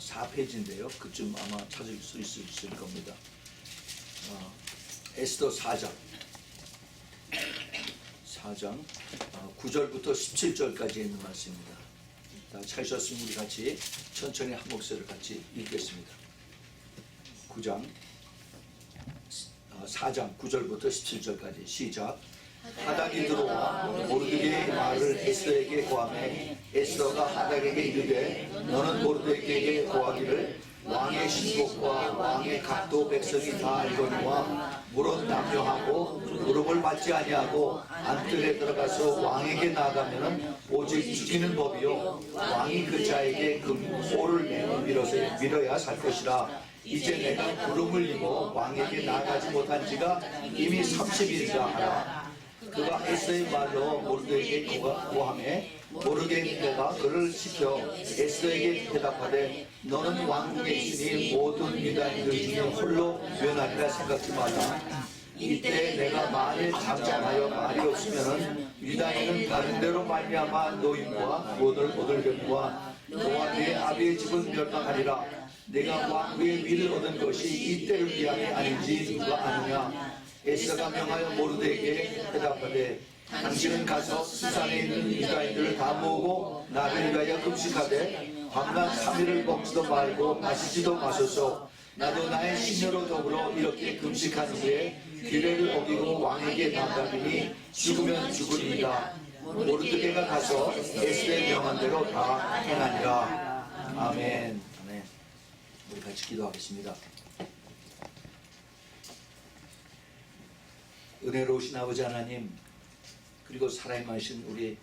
4페이지인데요. 그쯤 아마 찾을 수 있을 겁니다. 에스더 4장 9절부터 17절까지 있는 말씀입니다. 찾으셨으면 우리 같이 천천히 한 목소리를 같이 읽겠습니다. 4장 9절부터 17절까지 시작. 하닥이 들어와 모르드게의 말을 에스더에게 고하매 에스더가 하닥에게 이르되 너는 모르드게에게 고하기를 왕의 신복과 왕의 각도 백성이 다 알거니와 무릇 남녀하고 무릎을 받지 아니하고 안뜰에 들어가서 왕에게 나아가면은 오직 죽이는 법이요 왕이 그 자에게 금고를 내어 밀어야 살 것이라. 이제 내가 부름을 입어 왕에게 나아가지 못한 지가 이미 30일이라 하라. 그가 에스더의 말로 모르드게에게 고하매 모르드게가 그를 시켜 에스더에게 대답하되 너는 왕궁에 있으니 모든 유다인들 중에 홀로 면하리라 생각지 마라. 이때 내가 만일 잠잠하여 말이 없으면은 유다인은 다른 데로 말미암아 노임과 오들변과 너와 네 아비의 집은 멸망하리라. 내가 왕후의 위를 얻은 것이 이때를 위함이 아닌지 누가 아느냐. 에스더가 명하여 모르드게에게 대답하되 당신은 가서 수산에 있는 유다인들을 다 모으고 나를 위하여 금식하되 밤낮 3일을 먹지도 말고 마시지도 마소서. 나도 나의 시녀로 더불어 이렇게 금식한 후에 규례를 어기고 왕에게 나아가리니 죽으면 죽으리이다. 모르드게가 가서 에스더의 명한 대로 다 행하니라. 아멘. 아멘. 우리 같이 기도하겠습니다. 은혜로우신 아버지 하나님, 그리고 살아있으신 우리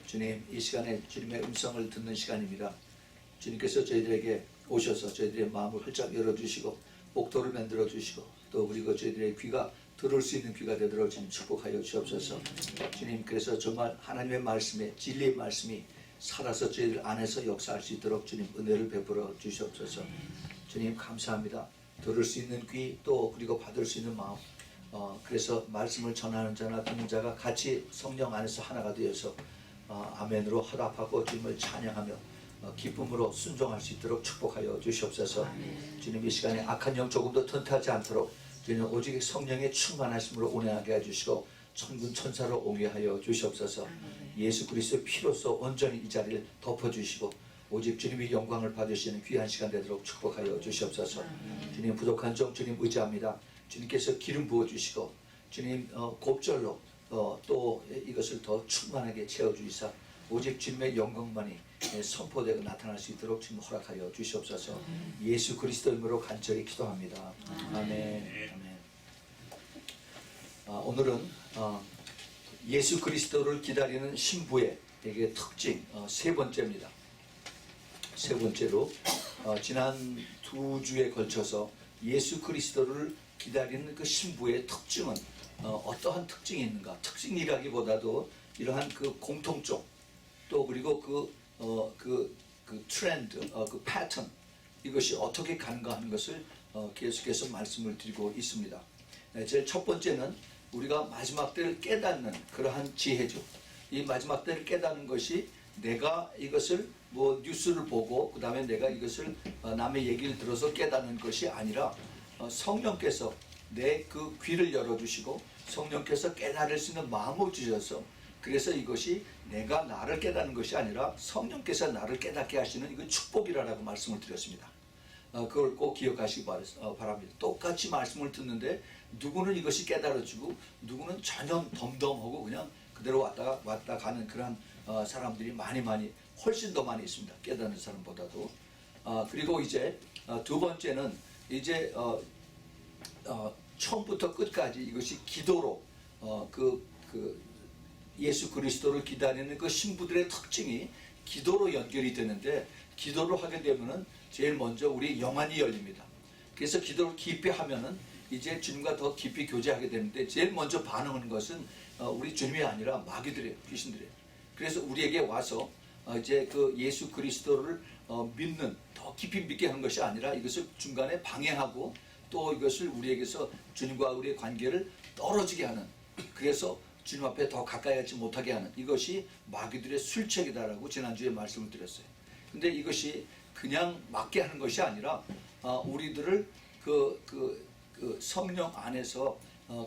주님, 이 시간에 주님의 음성을 듣는 시간입니다. 주님께서 저희들에게 오셔서 저희들의 마음을 활짝 열어주시고 복도를 만들어 주시고 또 그리고 저희들의 귀가 들을 수 있는 귀가 되도록 주님 축복하여 주옵소서. 주님, 그래서 정말 하나님의 말씀에 진리의 말씀이 살아서 저희들 안에서 역사할 수 있도록 주님 은혜를 베풀어 주시옵소서. 주님 감사합니다. 들을 수 있는 귀 또 그리고 받을 수 있는 마음, 그래서 말씀을 전하는 자나 듣는 자가 같이 성령 안에서 하나가 되어서 아멘으로 화답하고 주님을 찬양하며 기쁨으로 순종할 수 있도록 축복하여 주시옵소서. 주님, 이 시간에 악한 영 조금도 턴트하지 않도록 주님 오직 성령의 충만하심으로 운행하게 해주시고 천군 천사로 옹게 하여 주시옵소서. 예수 그리스도의 피로써 온전히 이 자리를 덮어주시고 오직 주님의 영광을 받으시는 귀한 시간 되도록 축복하여 주시옵소서. 주님, 부족한 점 주님 의지합니다. 주님께서 기름 부어주시고 주님 곱절로 또 이것을 더 충만하게 채워주시사 오직 주님의 영광만이 선포되고 나타날 수 있도록 주님 허락하여 주시옵소서. 예수 그리스도 이름으로 간절히 기도합니다. 아멘. 아멘. 오늘은 예수 그리스도를 기다리는 신부의 특징 세 번째입니다. 세 번째로 지난 2주에 걸쳐서 예수 그리스도를 기다리는 그 신부의 특징은 어떠한 특징이 있는가? 특징이라기보다도 이러한 그 공통점 또 그리고 그 트렌드, 그 패턴, 이것이 어떻게 가는가 하는 것을 계속해서 말씀을 드리고 있습니다. 제일 첫 번째는 우리가 마지막 때를 깨닫는 그러한 지혜죠. 이 마지막 때를 깨닫는 것이 내가 이것을 뉴스를 보고 그 다음에 내가 이것을 남의 얘기를 들어서 깨닫는 것이 아니라 성령께서 내 그 귀를 열어주시고 성령께서 깨달을 수 있는 마음을 주셔서 그래서 이것이 내가 나를 깨닫는 것이 아니라 성령께서 나를 깨닫게 하시는 이건 축복이라고 말씀을 드렸습니다. 그걸 꼭 기억하시기 바랍니다. 똑같이 말씀을 듣는데 누구는 이것이 깨달아지고 누구는 전혀 덤덤하고 그냥 그대로 왔다 가는 그런 사람들이 훨씬 더 많이 있습니다. 깨닫는 사람보다도. 그리고 이제 두 번째는 이제 처음부터 끝까지 이것이 기도로 예수 그리스도를 기다리는 그 신부들의 특징이 기도로 연결이 되는데 기도를 하게 되면은 제일 먼저 우리 영안이 열립니다. 그래서 기도를 깊이 하면은 이제 주님과 더 깊이 교제하게 되는데 제일 먼저 반응하는 것은 우리 주님이 아니라 마귀들이에요, 귀신들이에요. 그래서 우리에게 와서 이제 그 예수 그리스도를 믿는 더 깊이 믿게 하는 것이 아니라 이것을 중간에 방해하고 또 이것을 우리에게서 주님과 우리의 관계를 떨어지게 하는, 그래서 주님 앞에 더 가까이 하지 못하게 하는 이것이 마귀들의 술책이다라고 지난주에 말씀을 드렸어요. 근데 이것이 그냥 맡게 하는 것이 아니라 우리들을 그 성령 안에서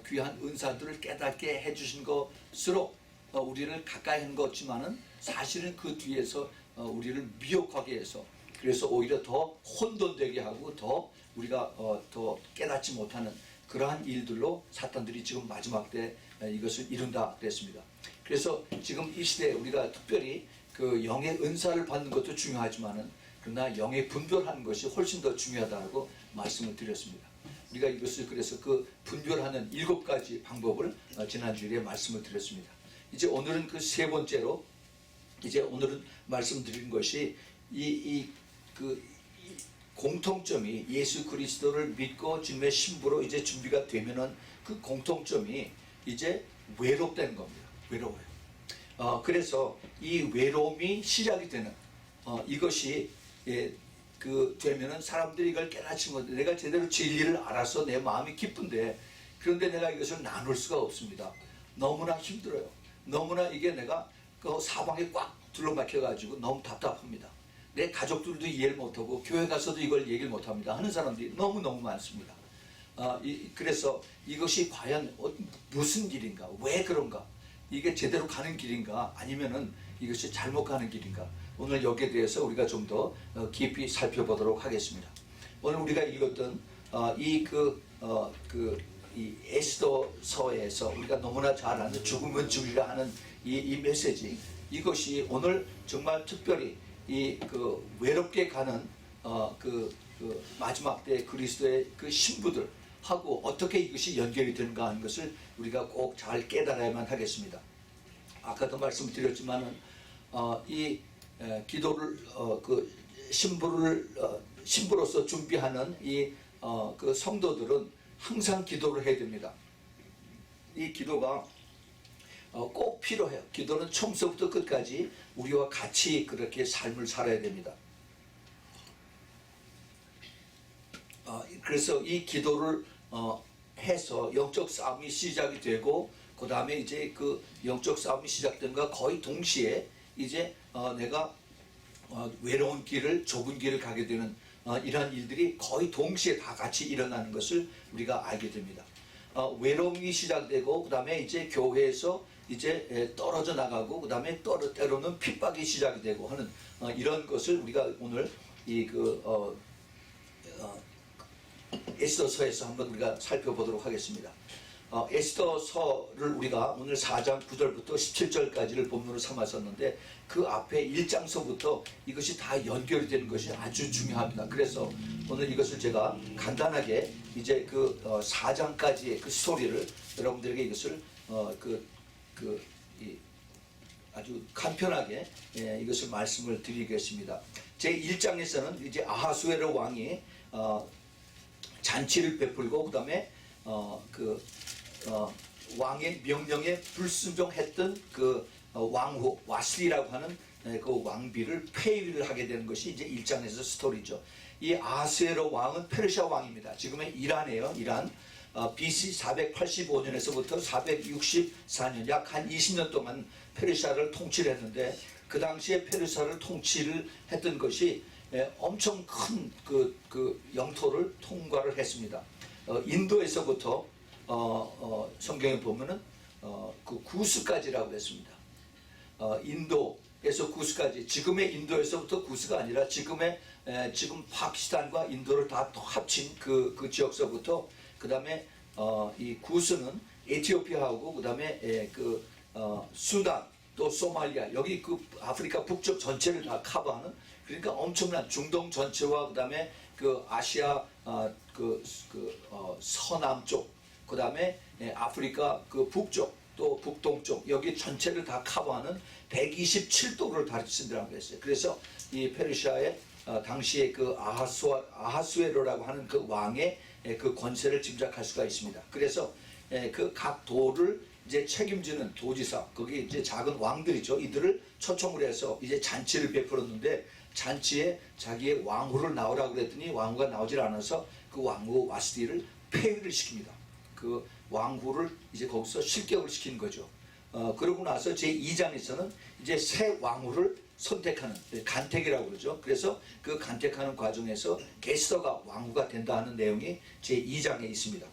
귀한 은사들을 깨닫게 해주신 것으로 우리를 가까이 한 것지만은 사실은 그 뒤에서 우리를 미혹하게 해서 그래서 오히려 더 혼돈되게 하고 더 우리가 더 깨닫지 못하는 그러한 일들로 사탄들이 지금 마지막 때 이것을 이룬다 그랬습니다. 그래서 지금 이 시대에 우리가 특별히 그 영의 은사를 받는 것도 중요하지만은 그러나 영의 분별하는 것이 훨씬 더 중요하다고 말씀을 드렸습니다. 우리가 이것을 그래서 그 분별하는 7가지 방법을 지난주에 말씀을 드렸습니다. 이제 오늘은 그 세 번째로 이제 오늘은 말씀드린 것이 이 공통점이 예수 그리스도를 믿고 주님의 신부로 이제 준비가 되면은 그 공통점이 이제 외롭다는 겁니다. 외로워요. 그래서 이 외로움이 시작이 되는 이것이 되면은 사람들이 이걸 깨닫지 못해 내가 제대로 진리를 알아서 내 마음이 기쁜데 그런데 내가 이것을 나눌 수가 없습니다. 너무나 힘들어요. 너무나 이게 내가 그 사방에 꽉 둘러막혀 가지고 너무 답답합니다. 내 가족들도 이해를 못하고 교회 가서도 이걸 얘기를 못합니다 하는 사람들이 너무너무 많습니다. 그래서 이것이 과연 무슨 길인가, 왜 그런가, 이게 제대로 가는 길인가 아니면은 이것이 잘못 가는 길인가, 오늘 여기에 대해서 우리가 좀 더 깊이 살펴보도록 하겠습니다. 오늘 우리가 읽었던 이 에스더서에서 우리가 너무나 잘 아는 죽으면 죽으리라 하는 이 메시지, 이것이 오늘 정말 특별히 그 외롭게 가는 마지막 때 그리스도의 그 신부들 하고 어떻게 이것이 연결이 되는가 하는 것을 우리가 꼭 잘 깨달아야만 하겠습니다. 아까도 말씀드렸지만은 이 기도를 그 신부로서 준비하는 그 성도들은 항상 기도를 해야 됩니다. 이 기도가 꼭 필요해요. 기도는 처음부터 끝까지 우리와 같이 그렇게 삶을 살아야 됩니다. 그래서 이 기도를 해서 영적 싸움이 시작이 되고 그 다음에 이제 그 영적 싸움이 시작된과 거의 동시에 이제 내가 외로운 길을, 좁은 길을 가게 되는 이러한 일들이 거의 동시에 다 같이 일어나는 것을 우리가 알게 됩니다. 외로움이 시작되고 그 다음에 이제 교회에서 이제 떨어져 나가고 그 다음에 때로는 핍박이 시작이 되고 하는 이런 것을 우리가 오늘 에스더서에서 한번 우리가 살펴보도록 하겠습니다. 에스더서를 우리가 오늘 4장 9절부터 17절까지를 본문으로 삼았었는데 그 앞에 1장서부터 이것이 다 연결이 되는 것이 아주 중요합니다. 그래서 오늘 이것을 제가 간단하게 이제 그 4장까지의 그 스토리를 여러분들에게 이것을 아주 간편하게 이것을 말씀을 드리겠습니다. 제 1장에서는 이제 아하수에로 왕이 잔치를 베풀고 그 다음에 왕의 명령에 불순종했던 그 왕후 와스리라고 하는 그 왕비를 폐위를 하게 되는 것이 이제 1장에서 스토리죠. 이 아하수에로 왕은 페르시아 왕입니다. 지금의 이란이에요. 이란. BC 485년에서부터 464년 약 한 20년 동안 페르시아를 통치를 했는데 그 당시에 페르시아를 통치를 했던 것이 엄청 큰 그 영토를 통과를 했습니다. 인도에서부터 성경에 보면은 그 구스까지라고 했습니다. 인도에서 구스까지, 지금의 인도에서부터 구스가 아니라 지금 파키스탄과 인도를 다 합친 그 지역서부터 그 다음에 이 구스는 에티오피아하고 그 다음에 수단 또 소말리아 여기 그 아프리카 북쪽 전체를 다 커버하는, 그러니까 엄청난 중동 전체와 그 다음에 그 아시아 서남쪽 그 다음에 아프리카 그 북쪽 또 북동쪽 여기 전체를 다 커버하는 127도를 다스린다고 했어요. 그래서 이 페르시아의 당시에 그 아하수에로라고 하는 그 왕의 그 권세를 짐작할 수가 있습니다. 그래서 그 각 도를 이제 책임지는 도지사, 거기 이제 작은 왕들이죠. 이들을 초청을 해서 이제 잔치를 베풀었는데 잔치에 자기의 왕후를 나오라고 그랬더니 왕후가 나오질 않아서 그 왕후 와스디를 폐위를 시킵니다. 그 왕후를 이제 거기서 실격을 시키는 거죠. 그러고 나서 제2장에서는 이제 새 왕후를 선택하는 간택이라고 그러죠. 그래서 그 간택하는 과정에서 에스더가 왕후가 된다 하는 내용이 제2장에 있습니다.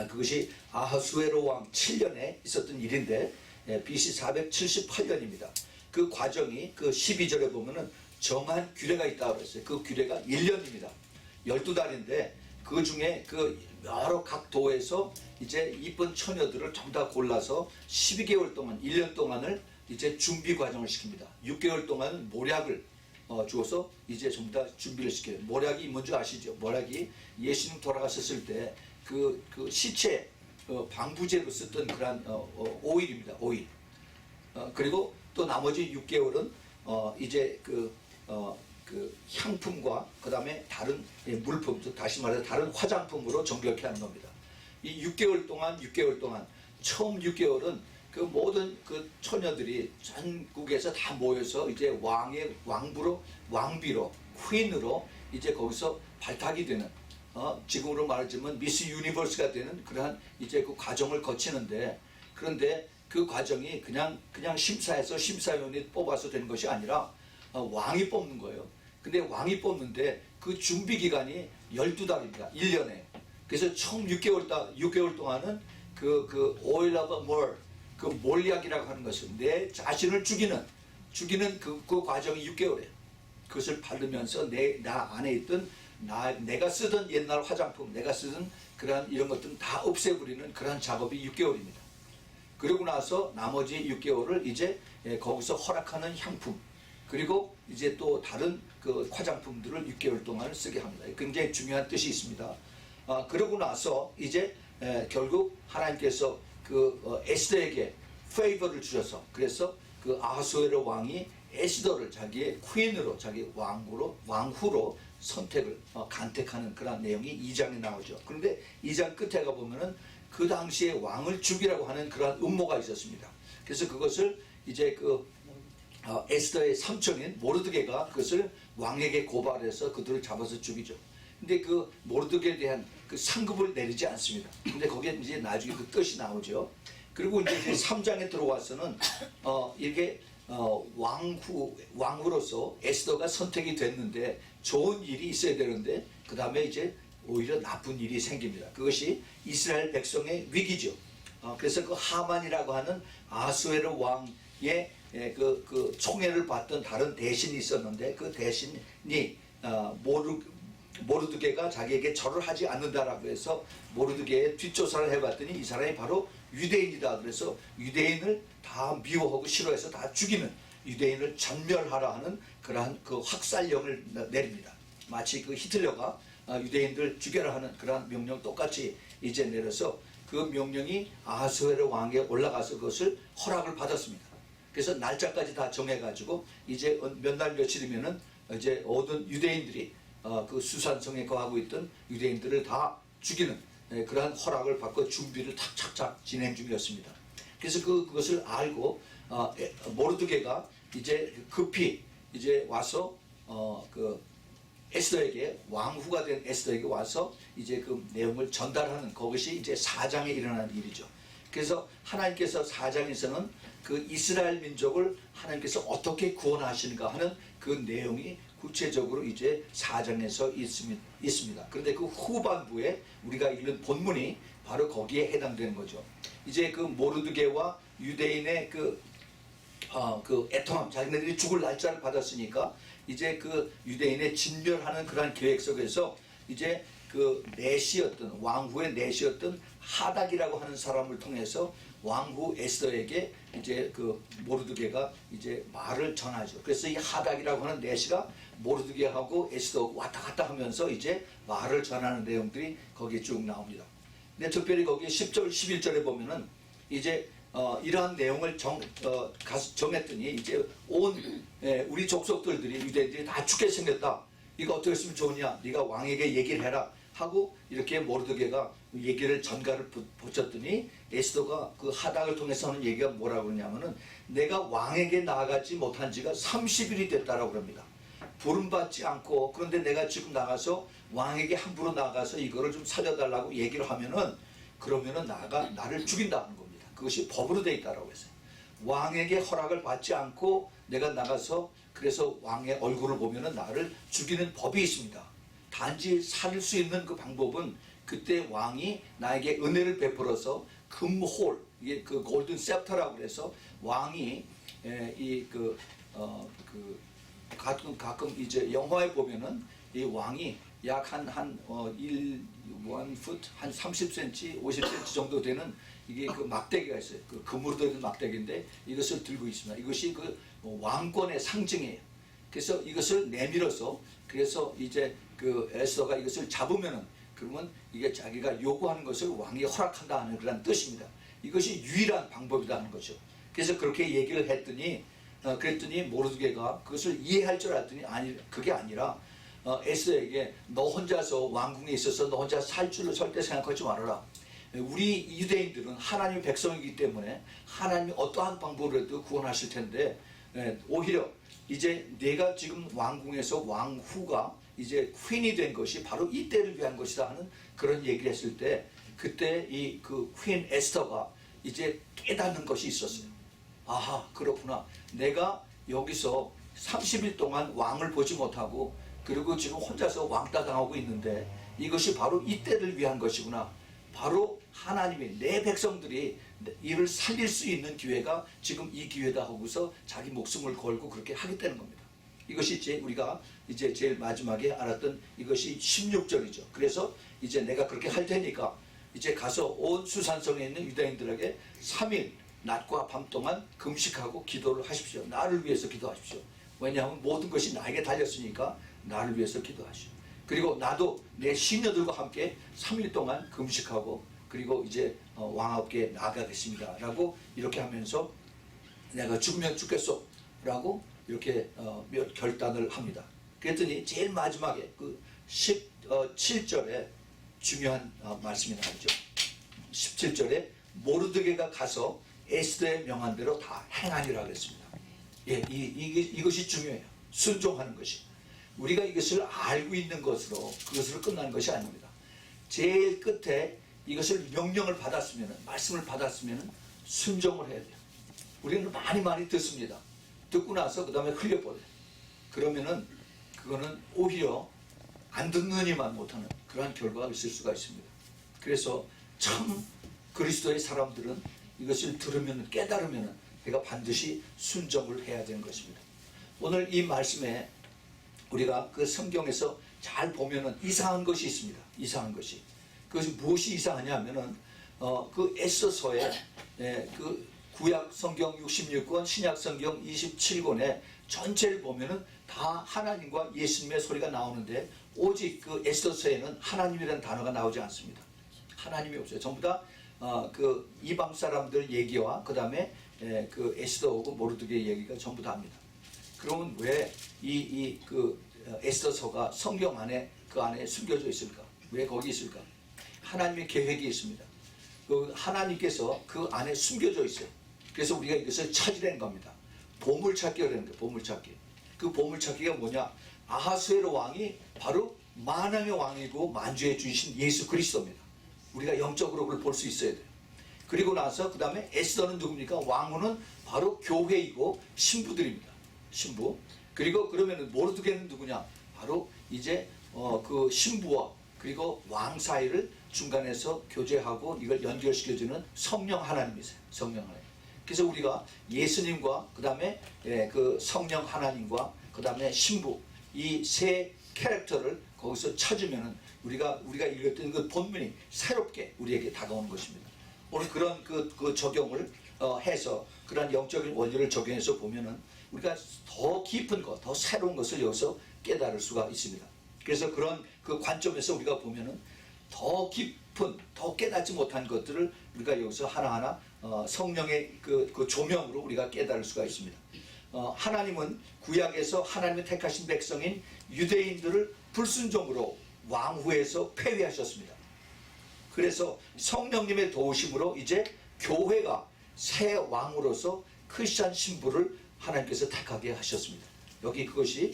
그것이 아하수에로 왕 7년에 있었던 일인데 BC 478년입니다. 그 과정이 그 12절에 보면은 정한 규례가 있다고 그랬어요. 그 규례가 1년입니다. 12달인데 그 중에 그 여러 각 도에서 이제 이쁜 처녀들을 전부 다 골라서 12개월 동안 1년 동안을 이제 준비 과정을 시킵니다. 6개월 동안 모략을 주어서 이제 전부 다 준비를 시켜요. 모략이 뭔지 아시죠? 모략이 예수님 돌아가셨을 때 그 시체 방부제로 썼던 그런 오일입니다. 오일. 그리고 또 나머지 6개월은 이제 그 향품과 그 다음에 다른 물품, 다시 말해서 다른 화장품으로 정결케 하는 겁니다. 이 6개월 동안 처음 6개월은 그 모든 그 처녀들이 전국에서 다 모여서 이제 왕의 왕비로 퀸으로 이제 거기서 발탁이 되는 지금으로 말하자면 미스 유니버스가 되는 그러한 이제 그 과정을 거치는데, 그런데 그 과정이 그냥 심사해서 심사위원이 뽑아서 되는 것이 아니라 왕이 뽑는 거예요. 근데 왕이 뽑는데 그 준비 기간이 12달입니다. 1년에. 그래서 총 6개월 동안은 그 oil of myrrh, 그 몰약이라고 하는 것은 내 자신을 죽이는 그 과정이 6개월이에요. 그것을 바르면서 나 안에 있던 내가 쓰던 옛날 화장품, 내가 쓰던 그런 이런 것들은 다 없애버리는 그런 작업이 6개월입니다. 그러고 나서 나머지 6개월을 이제 거기서 허락하는 향품, 그리고 이제 또 다른 그 화장품들을 6개월 동안 쓰게 합니다. 굉장히 중요한 뜻이 있습니다. 그러고 나서 이제 결국 하나님께서 그 에스더에게 페이버를 주셔서, 그래서 그 아하수에로 왕이 에스더를 자기의 퀸으로, 자기 왕후로 선택을 간택하는 그런 내용이 2장에 나오죠. 그런데 2장 끝에 가보면은 그 당시에 왕을 죽이라고 하는 그런 음모가 있었습니다. 그래서 그것을 이제 그 에스더의 삼촌인 모르드게가 그것을 왕에게 고발해서 그들을 잡아서 죽이죠. 근데 그 모르드게에 대한 그 상급을 내리지 않습니다. 근데 거기에 이제 나중에 그 뜻이 나오죠. 그리고 이제 3장에 들어와서는 이게 왕후로서 에스더가 선택이 됐는데 좋은 일이 있어야 되는데 그 다음에 이제 오히려 나쁜 일이 생깁니다. 그것이 이스라엘 백성의 위기죠. 그래서 그 하만이라고 하는 아수에르 왕의 그 총애를 받던 다른 대신이 있었는데, 그 대신이 모르드게가 자기에게 절을 하지 않는다라고 해서 모르드게의 뒷조사를 해봤더니 이 사람이 바로 유대인이다. 그래서 유대인을 다 미워하고 싫어해서 다 죽이는, 유대인을 전멸하라 하는 그러한 그 확살령을 내립니다. 마치 그 히틀러가 유대인들 죽여라 하는 그러한 명령 똑같이 이제 내려서 그 명령이 아하수에르 왕에 올라가서 그것을 허락을 받았습니다. 그래서 날짜까지 다 정해가지고 이제 몇 날 며칠이면은 이제 모든 유대인들이 그 수산성에 거하고 있던 유대인들을 다 죽이는 그러한 허락을 받고 준비를 착착 진행 중이었습니다. 그래서 그것을 알고 모르드게가 이제 급히 이제 와서 그 에스더에게, 왕후가 된 에스더에게 와서 이제 그 내용을 전달하는, 그것이 이제 4장에 일어나는 일이죠. 그래서 하나님께서 4장에서는 그 이스라엘 민족을 하나님께서 어떻게 구원하시는가 하는 그 내용이 구체적으로 이제 4장에서 있습니다. 그런데 그 후반부에 우리가 읽는 본문이 바로 거기에 해당되는 거죠. 이제 그 모르드게와 유대인의 그 애통함, 자기네들이 죽을 날짜를 받았으니까 이제 그 유대인의 진멸하는 그러한 계획 속에서 이제 그 내시였던, 왕후의 내시였던 하닥이라고 하는 사람을 통해서 왕후 에스더에게 이제 그 모르드게가 이제 말을 전하죠. 그래서 이 하닥이라고 하는 내시가 모르드게하고 에스더 왔다 갔다 하면서 이제 말을 전하는 내용들이 거기에 쭉 나옵니다. 근데 특별히 거기 10절, 11절에 보면은 이제 이러한 내용을 정했더니 이제 온 우리 족속들이 유대인들이 다 죽게 생겼다. 이거 어떻게 했으면 좋으냐? 네가 왕에게 얘기를 해라 하고 이렇게 모르드게가 얘기를 전가를 붙였더니 에스더가 그 하닥을 통해서 하는 얘기가 뭐라고 그러냐면은 내가 왕에게 나아가지 못한 지가 30일이 됐다라고 합니다. 부름받지 않고, 그런데 내가 지금 나가서 왕에게 함부로 나가서 이거를 좀 살려달라고 얘기를 하면은 그러면은 나를 죽인다는 겁니다. 그것이 법으로 되어 있다라고 했어요. 왕에게 허락을 받지 않고 내가 나가서 그래서 왕의 얼굴을 보면은 나를 죽이는 법이 있습니다. 단지 살릴 수 있는 그 방법은 그때 왕이 나에게 은혜를 베풀어서 금홀, 이게 그 골든 셉터라고 그래서 왕이 가끔 이제 영화에 보면은 이 왕이 약 한 1풋 한 30cm, 50cm 정도 되는 이게 그 막대기가 있어요. 그 금으로 된 막대기인데 이것을 들고 있습니다. 이것이 그 왕권의 상징이에요. 그래서 이것을 내밀어서 그래서 이제 그 에스더가 이것을 잡으면은 그러면 이게 자기가 요구하는 것을 왕이 허락한다 하는 그런 뜻입니다. 이것이 유일한 방법이라는 거죠. 그래서 그렇게 얘기를 했더니 그랬더니 모르드게가 그것을 이해할 줄 알았더니 아니 그게 아니라 에스더에게 너 혼자서 왕궁에 있어서 너 혼자 살 줄을 절대 생각하지 말아라. 우리 유대인들은 하나님의 백성이기 때문에 하나님이 어떠한 방법으로도 구원하실 텐데 오히려 이제 내가 지금 왕궁에서 왕후가 이제 퀸이 된 것이 바로 이 때를 위한 것이다 하는 그런 얘기를 했을 때 그때 이 그 퀸 에스더가 이제 깨닫는 것이 있었어요. 아하 그렇구나. 내가 여기서 30일 동안 왕을 보지 못하고 그리고 지금 혼자서 왕따 당하고 있는데 이것이 바로 이 때를 위한 것이구나. 바로 하나님이 내 백성들이 이를 살릴 수 있는 기회가 지금 이 기회다 하고서 자기 목숨을 걸고 그렇게 하겠다는 겁니다. 이것이 이제 우리가 이제 제일 마지막에 알았던 이것이 16절이죠. 그래서 이제 내가 그렇게 할 테니까 이제 가서 온 수산성에 있는 유대인들에게 3일 낮과 밤 동안 금식하고 기도를 하십시오. 나를 위해서 기도하십시오. 왜냐하면 모든 것이 나에게 달렸으니까 나를 위해서 기도하시오. 그리고 나도 내 시녀들과 함께 3일 동안 금식하고 그리고 이제 왕께 나아가겠습니다 라고 이렇게 하면서 내가 죽으면 죽겠소 라고 이렇게 결단을 합니다. 그랬더니 제일 마지막에 그 17절에 중요한 말씀이 나오죠. 17절에 모르드게가 가서 에스더의 명한대로 다 행하니라 그랬습니다. 예, 이것이 중요해요. 순종하는 것이. 우리가 이것을 알고 있는 것으로 그것으로 끝나는 것이 아닙니다. 제일 끝에 이것을 명령을 받았으면 말씀을 받았으면 순종을 해야 돼요. 우리는 많이 듣습니다. 듣고 나서 그 다음에 흘려버려요. 그러면은 그거는 오히려 안 듣느니만 못하는 그러한 결과가 있을 수가 있습니다. 그래서 참 그리스도의 사람들은 이것을 들으면 깨달으면 내가 반드시 순종을 해야 되는 것입니다. 오늘 이 말씀에 우리가 그 성경에서 잘 보면은 이상한 것이 있습니다. 이상한 것이. 그것이 무엇이 이상하냐면은 그 에스더서에 그 구약 성경 66권, 신약 성경 27권에 전체를 보면은 다 하나님과 예수님의 소리가 나오는데 오직 그 에스더서에는 하나님이라는 단어가 나오지 않습니다. 하나님이 없어요. 전부 다 그 이방 사람들 얘기와 그 다음에 그 에스더하고 모르드게 얘기가 전부 다입니다. 그러면 왜 그 에스더서가 성경 안에 그 안에 숨겨져 있을까? 왜 거기 있을까? 하나님의 계획이 있습니다. 그 하나님께서 그 안에 숨겨져 있어요. 그래서 우리가 이것을 찾으려는 겁니다. 보물찾기라는 거예요. 보물찾기. 그 보물찾기가 뭐냐? 아하수에로 왕이 바로 만왕의 왕이고 만주의 주이신 예수 그리스도입니다. 우리가 영적으로 그걸 볼 수 있어야 돼요. 그리고 나서 그 다음에 에스더는 누굽니까? 왕후는 바로 교회이고 신부들입니다. 신부. 그리고 그러면은 모르드게는 누구냐? 바로 이제 그 신부와 그리고 왕 사이를 중간에서 교제하고 이걸 연결시켜주는 성령 하나님이세요. 성령 하나님. 그래서 우리가 예수님과 그 다음에 그 성령 하나님과 그 다음에 신부 이 세 캐릭터를 거기서 찾으면은 우리가 읽었던 그 본문이 새롭게 우리에게 다가오는 것입니다. 오늘 그런 그 적용을 해서 그런 영적인 원리를 적용해서 보면은 우리가 더 깊은 것, 더 새로운 것을 여기서 깨달을 수가 있습니다. 그래서 그런 그 관점에서 우리가 보면은 더 깊은, 더 깨닫지 못한 것들을 우리가 여기서 하나하나 성령의 그 조명으로 우리가 깨달을 수가 있습니다. 하나님은 구약에서 하나님의 택하신 백성인 유대인들을 불순종으로 왕후에서 폐위하셨습니다. 그래서 성령님의 도우심으로 이제 교회가 새 왕으로서 크리스찬 신부를 하나님께서 택하게 하셨습니다. 여기 그것이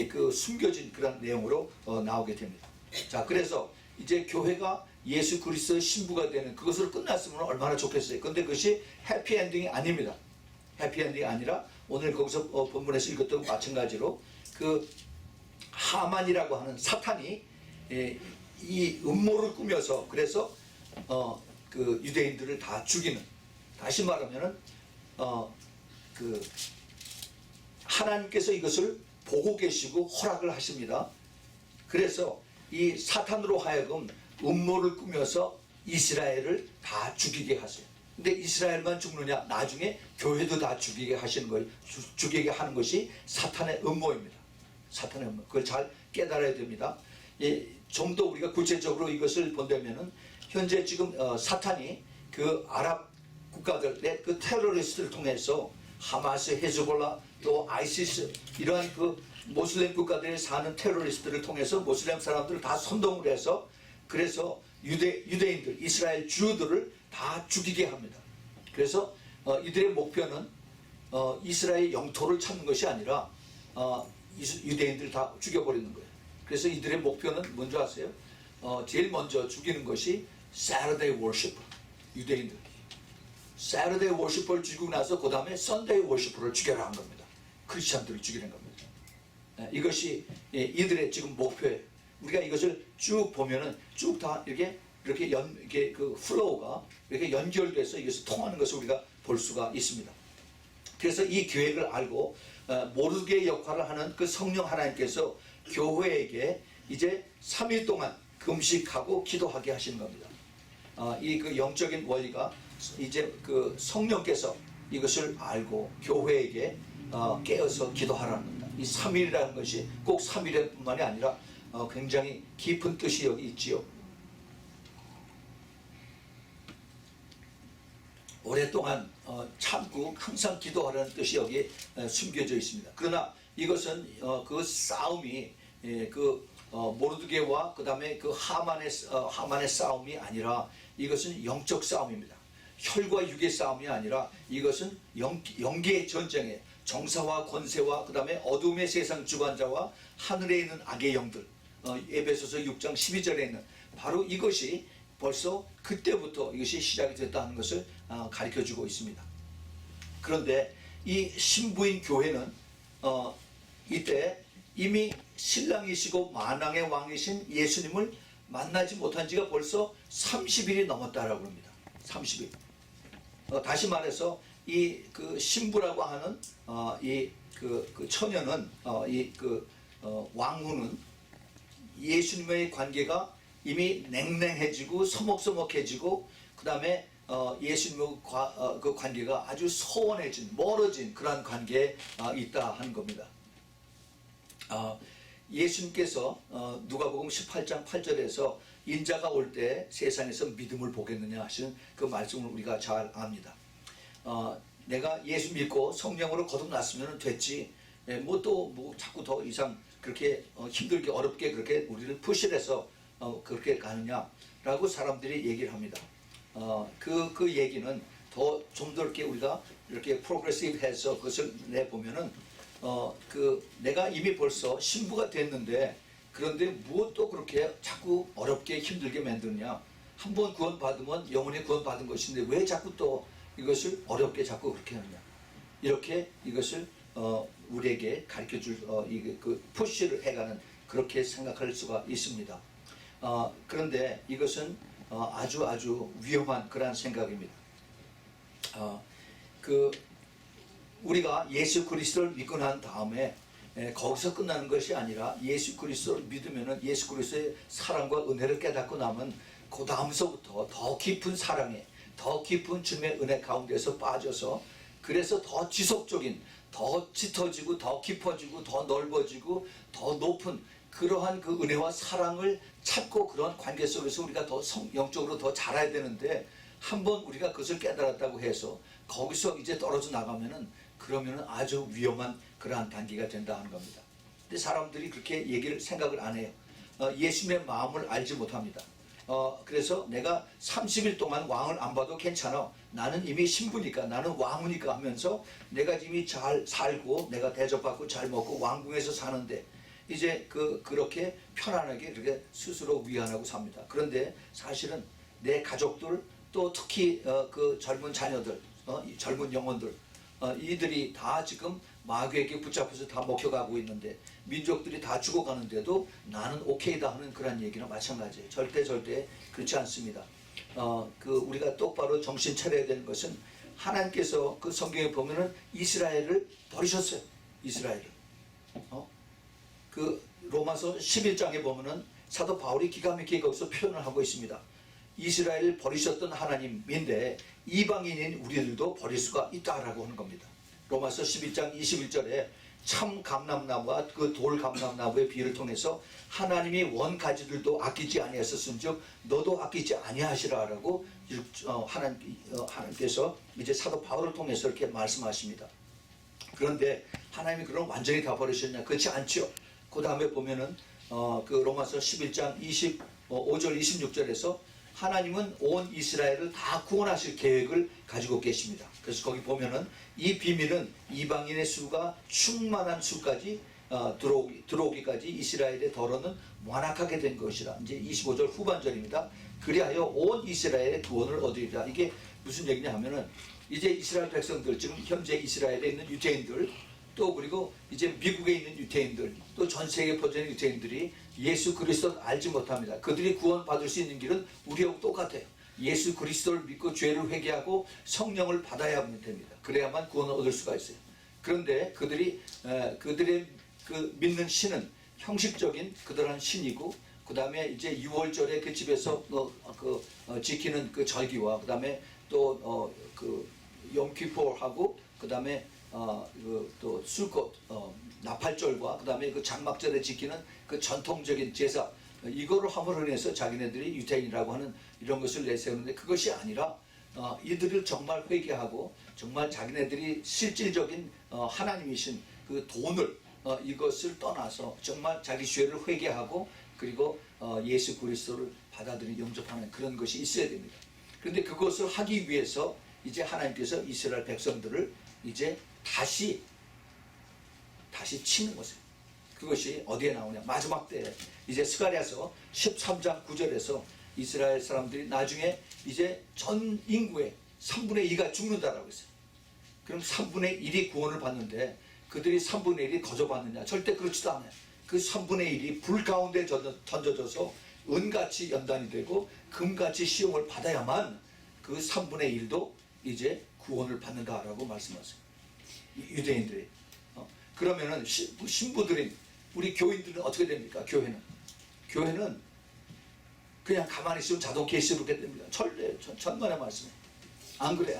그 숨겨진 그런 내용으로 나오게 됩니다. 자, 그래서 이제 교회가 예수 그리스도의 신부가 되는 그것으로 끝났으면 얼마나 좋겠어요. 그런데 그것이 해피엔딩이 아닙니다. 해피엔딩이 아니라 오늘 거기서 본문에서 읽었던 마찬가지로 그 하만이라고 하는 사탄이 이 음모를 꾸며서 그래서 그 유대인들을 다 죽이는, 다시 말하면은 그 하나님께서 이것을 보고 계시고 허락을 하십니다. 그래서 이 사탄으로 하여금 음모를 꾸며서 이스라엘을 다 죽이게 하세요. 근데 이스라엘만 죽느냐? 나중에 교회도 다 죽이게 하시는 거예요. 죽이게 하는 것이 사탄의 음모입니다. 사탄의 음모. 그걸 잘 깨달아야 됩니다. 좀 더 우리가 구체적으로 이것을 본다면은 현재 지금 사탄이 그 아랍 국가들의 그 테러리스트를 통해서 하마스, 헤즈볼라, 또 아이시스 이러한 그 모슬렘 국가들에 사는 테러리스트를 통해서 모슬렘 사람들을 다 선동을 해서 그래서 유대인들, 이스라엘 주들을 다 죽이게 합니다. 그래서 이들의 목표는 이스라엘 영토를 찾는 것이 아니라 유대인들을 다 죽여버리는 거예요. 그래서 이들의 목표는 뭔지 아세요? 제일 먼저 죽이는 것이 Saturday worship, 유대인들. Saturday worship을 죽이고 나서 그 다음에 Sunday worship를 죽여라 한 겁니다. 크리스찬들을 죽이는 겁니다. 이것이 이들의 지금 목표예요. 우리가 이것을 쭉 보면은 쭉 다 이렇게 그 플로우가 이렇게 연결돼서 이것을 통하는 것을 우리가 볼 수가 있습니다. 그래서 이 계획을 알고 모르게 역할을 하는 그 성령 하나님께서 교회에게 이제 3일 동안 금식하고 기도하게 하시는 겁니다. 이 그 영적인 원리가 이제 그 성령께서 이것을 알고 교회에게 깨어서 기도하라는 겁니다. 이 3일이라는 것이 꼭 3일일 뿐만이 아니라 굉장히 깊은 뜻이 여기 있지요. 오랫동안 참고 항상 기도하라는 뜻이 여기에 숨겨져 있습니다. 그러나 이것은 그 싸움이 그 모르드게와 그 다음에 그 하만의 싸움이 아니라 이것은 영적 싸움입니다. 혈과 육의 싸움이 아니라 이것은 영계의 전쟁에 정사와 권세와 그 다음에 어둠의 세상 주관자와 하늘에 있는 악의 영들, 에베소서 6장 12절에 있는 바로 이것이 벌써 그때부터 이것이 시작이 됐다는 것을 가르쳐주고 있습니다. 그런데 이 신부인 교회는 이때 이미 신랑이시고 만왕의 왕이신 예수님을 만나지 못한 지가 벌써 30일이 넘었다라고 합니다. 30일. 다시 말해서 이 그 신부라고 하는 그 처녀는 왕후는 예수님의 관계가 이미 냉랭해지고 서먹서먹해지고 그 다음에 예수님과 그 관계가 아주 소원해진 멀어진 그러한 관계에 있다 하는 겁니다. 예수님께서 누가복음 18장 8절에서 인자가 올 때 세상에서 믿음을 보겠느냐 하시는 그 말씀을 우리가 잘 압니다. 내가 예수 믿고 성령으로 거듭났으면 됐지 뭐 자꾸 더 이상 그렇게 힘들게 어렵게 그렇게 우리를 푸시해서 그렇게 가느냐라고 사람들이 얘기를 합니다. 그 얘기는 좀 더 이렇게 우리가 이렇게 프로그레시브해서 그것을 내보면은 내가 이미 벌써 신부가 됐는데 그런데 무엇도 그렇게 자꾸 어렵게 힘들게 만드냐. 한번 구원받으면 영원히 구원받은 것인데 왜 자꾸 또 이것을 어렵게 자꾸 그렇게 하느냐. 이렇게 이것을 우리에게 가르쳐줄 그 푸시를 해가는 그렇게 생각할 수가 있습니다. 그런데 이것은 아주 위험한 그러한 생각입니다. 우리가 예수 그리스도를 믿고 난 다음에 거기서 끝나는 것이 아니라 예수 그리스도를 믿으면 예수 그리스도의 사랑과 은혜를 깨닫고 나면 그 다음서부터 더 깊은 사랑에 더 깊은 주님의 은혜 가운데서 빠져서 그래서 더 지속적인 더 짙어지고 더 깊어지고 더 넓어지고 더 높은 그러한 그 은혜와 사랑을 찾고 그런 관계 속에서 우리가 더 영적으로 더 자라야 되는데 한번 우리가 그것을 깨달았다고 해서 거기서 이제 떨어져 나가면은 그러면은 아주 위험한 그러한 단계가 된다 하는 겁니다. 근데 사람들이 그렇게 생각을 안 해요. 예수님의 마음을 알지 못합니다. 그래서 내가 30일 동안 왕을 안 봐도 괜찮아. 나는 이미 신부니까 나는 왕후니까 하면서 내가 이미 잘 살고 내가 대접받고 잘 먹고 왕궁에서 사는데 이제 그렇게 편안하게 이렇게 스스로 위안하고 삽니다. 그런데 사실은 내 가족들 또 특히 그 젊은 자녀들 젊은 영혼들 이들이 다 지금 마귀에게 붙잡혀서 다 먹혀가고 있는데 민족들이 다 죽어가는데도 나는 오케이다 하는 그런 얘기나 마찬가지예요. 절대 그렇지 않습니다. 우리가 똑바로 정신 차려야 되는 것은 하나님께서 그 성경에 보면은 이스라엘을 버리셨어요. 이스라엘을. 그 로마서 11장에 보면은 사도 바울이 기가 막히게 거기서 표현을 하고 있습니다. 이스라엘을 버리셨던 하나님인데 이방인인 우리들도 버릴 수가 있다라고 하는 겁니다. 로마서 11장 21절에 참 감람나무와 그 돌 감람나무의 비유를 통해서 하나님이 원가지들도 아끼지 아니하셨은즉 너도 아끼지 아니하시라라고 하나님께서 이제 사도 바울을 통해서 이렇게 말씀하십니다. 그런데 하나님이 그럼 완전히 다 버리셨냐? 그렇지 않죠. 그 다음에 보면은 그 로마서 11장 25절 26절에서 하나님은 온 이스라엘을 다 구원하실 계획을 가지고 계십니다. 그래서 거기 보면은 이 비밀은 이방인의 수가 충만한 수까지 들어오기까지 이스라엘의 더러는 완악하게 된 것이라. 이제 25절 후반절입니다. 그리하여 온 이스라엘의 구원을 얻으리라. 이게 무슨 얘기냐 하면은 이제 이스라엘 백성들, 지금 현재 이스라엘에 있는 유대인들, 또 그리고 이제 미국에 있는 유대인들, 또 전 세계에 퍼지는 유대인들이 예수 그리스도를 알지 못합니다. 그들이 구원받을 수 있는 길은 우리하고 똑같아요. 예수 그리스도를 믿고 죄를 회개하고 성령을 받아야 됩니다. 그래야만 구원을 얻을 수가 있어요. 그런데 그들의 그 믿는 신은 형식적인 그들한 신이고, 그 다음에 이제 6월절에 그 집에서 지키는 그 절기와, 그 다음에 또 그 염키포하고, 그 다음에 또 술꽃 나팔절과 그 다음에 그 장막절에 지키는 그 전통적인 제사, 이거를 함으로 인해서 자기네들이 유대인이라고 하는 이런 것을 내세우는데, 그것이 아니라 이들을 정말 회개하고 정말 자기네들이 실질적인 하나님이신 그 돈을 이것을 떠나서 정말 자기 죄를 회개하고 그리고 예수 그리스도를 받아들이 영접하는 그런 것이 있어야 됩니다. 그런데 그것을 하기 위해서 이제 하나님께서 이스라엘 백성들을 이제 다시 치는 것이에요. 그것이 어디에 나오냐? 마지막 때에 이제 스가랴서 13장 9절에서 이스라엘 사람들이 나중에 이제 전 인구의 3분의 2가 죽는다라고 했어요. 그럼 3분의 1이 구원을 받는데 그들이 3분의 1이 거저 받느냐? 절대 그렇지도 않아요. 그 3분의 1이 불 가운데 던져져서 은같이 연단이 되고 금같이 시험을 받아야만 그 3분의 1도 이제 구원을 받는다라고 말씀하세요. 유대인들이. 그러면은 신부들인 우리 교인들은 어떻게 됩니까? 교회는 그냥 가만히 있으면 자동 계시롭게 됩니다. 천만의 말씀에. 안 그래.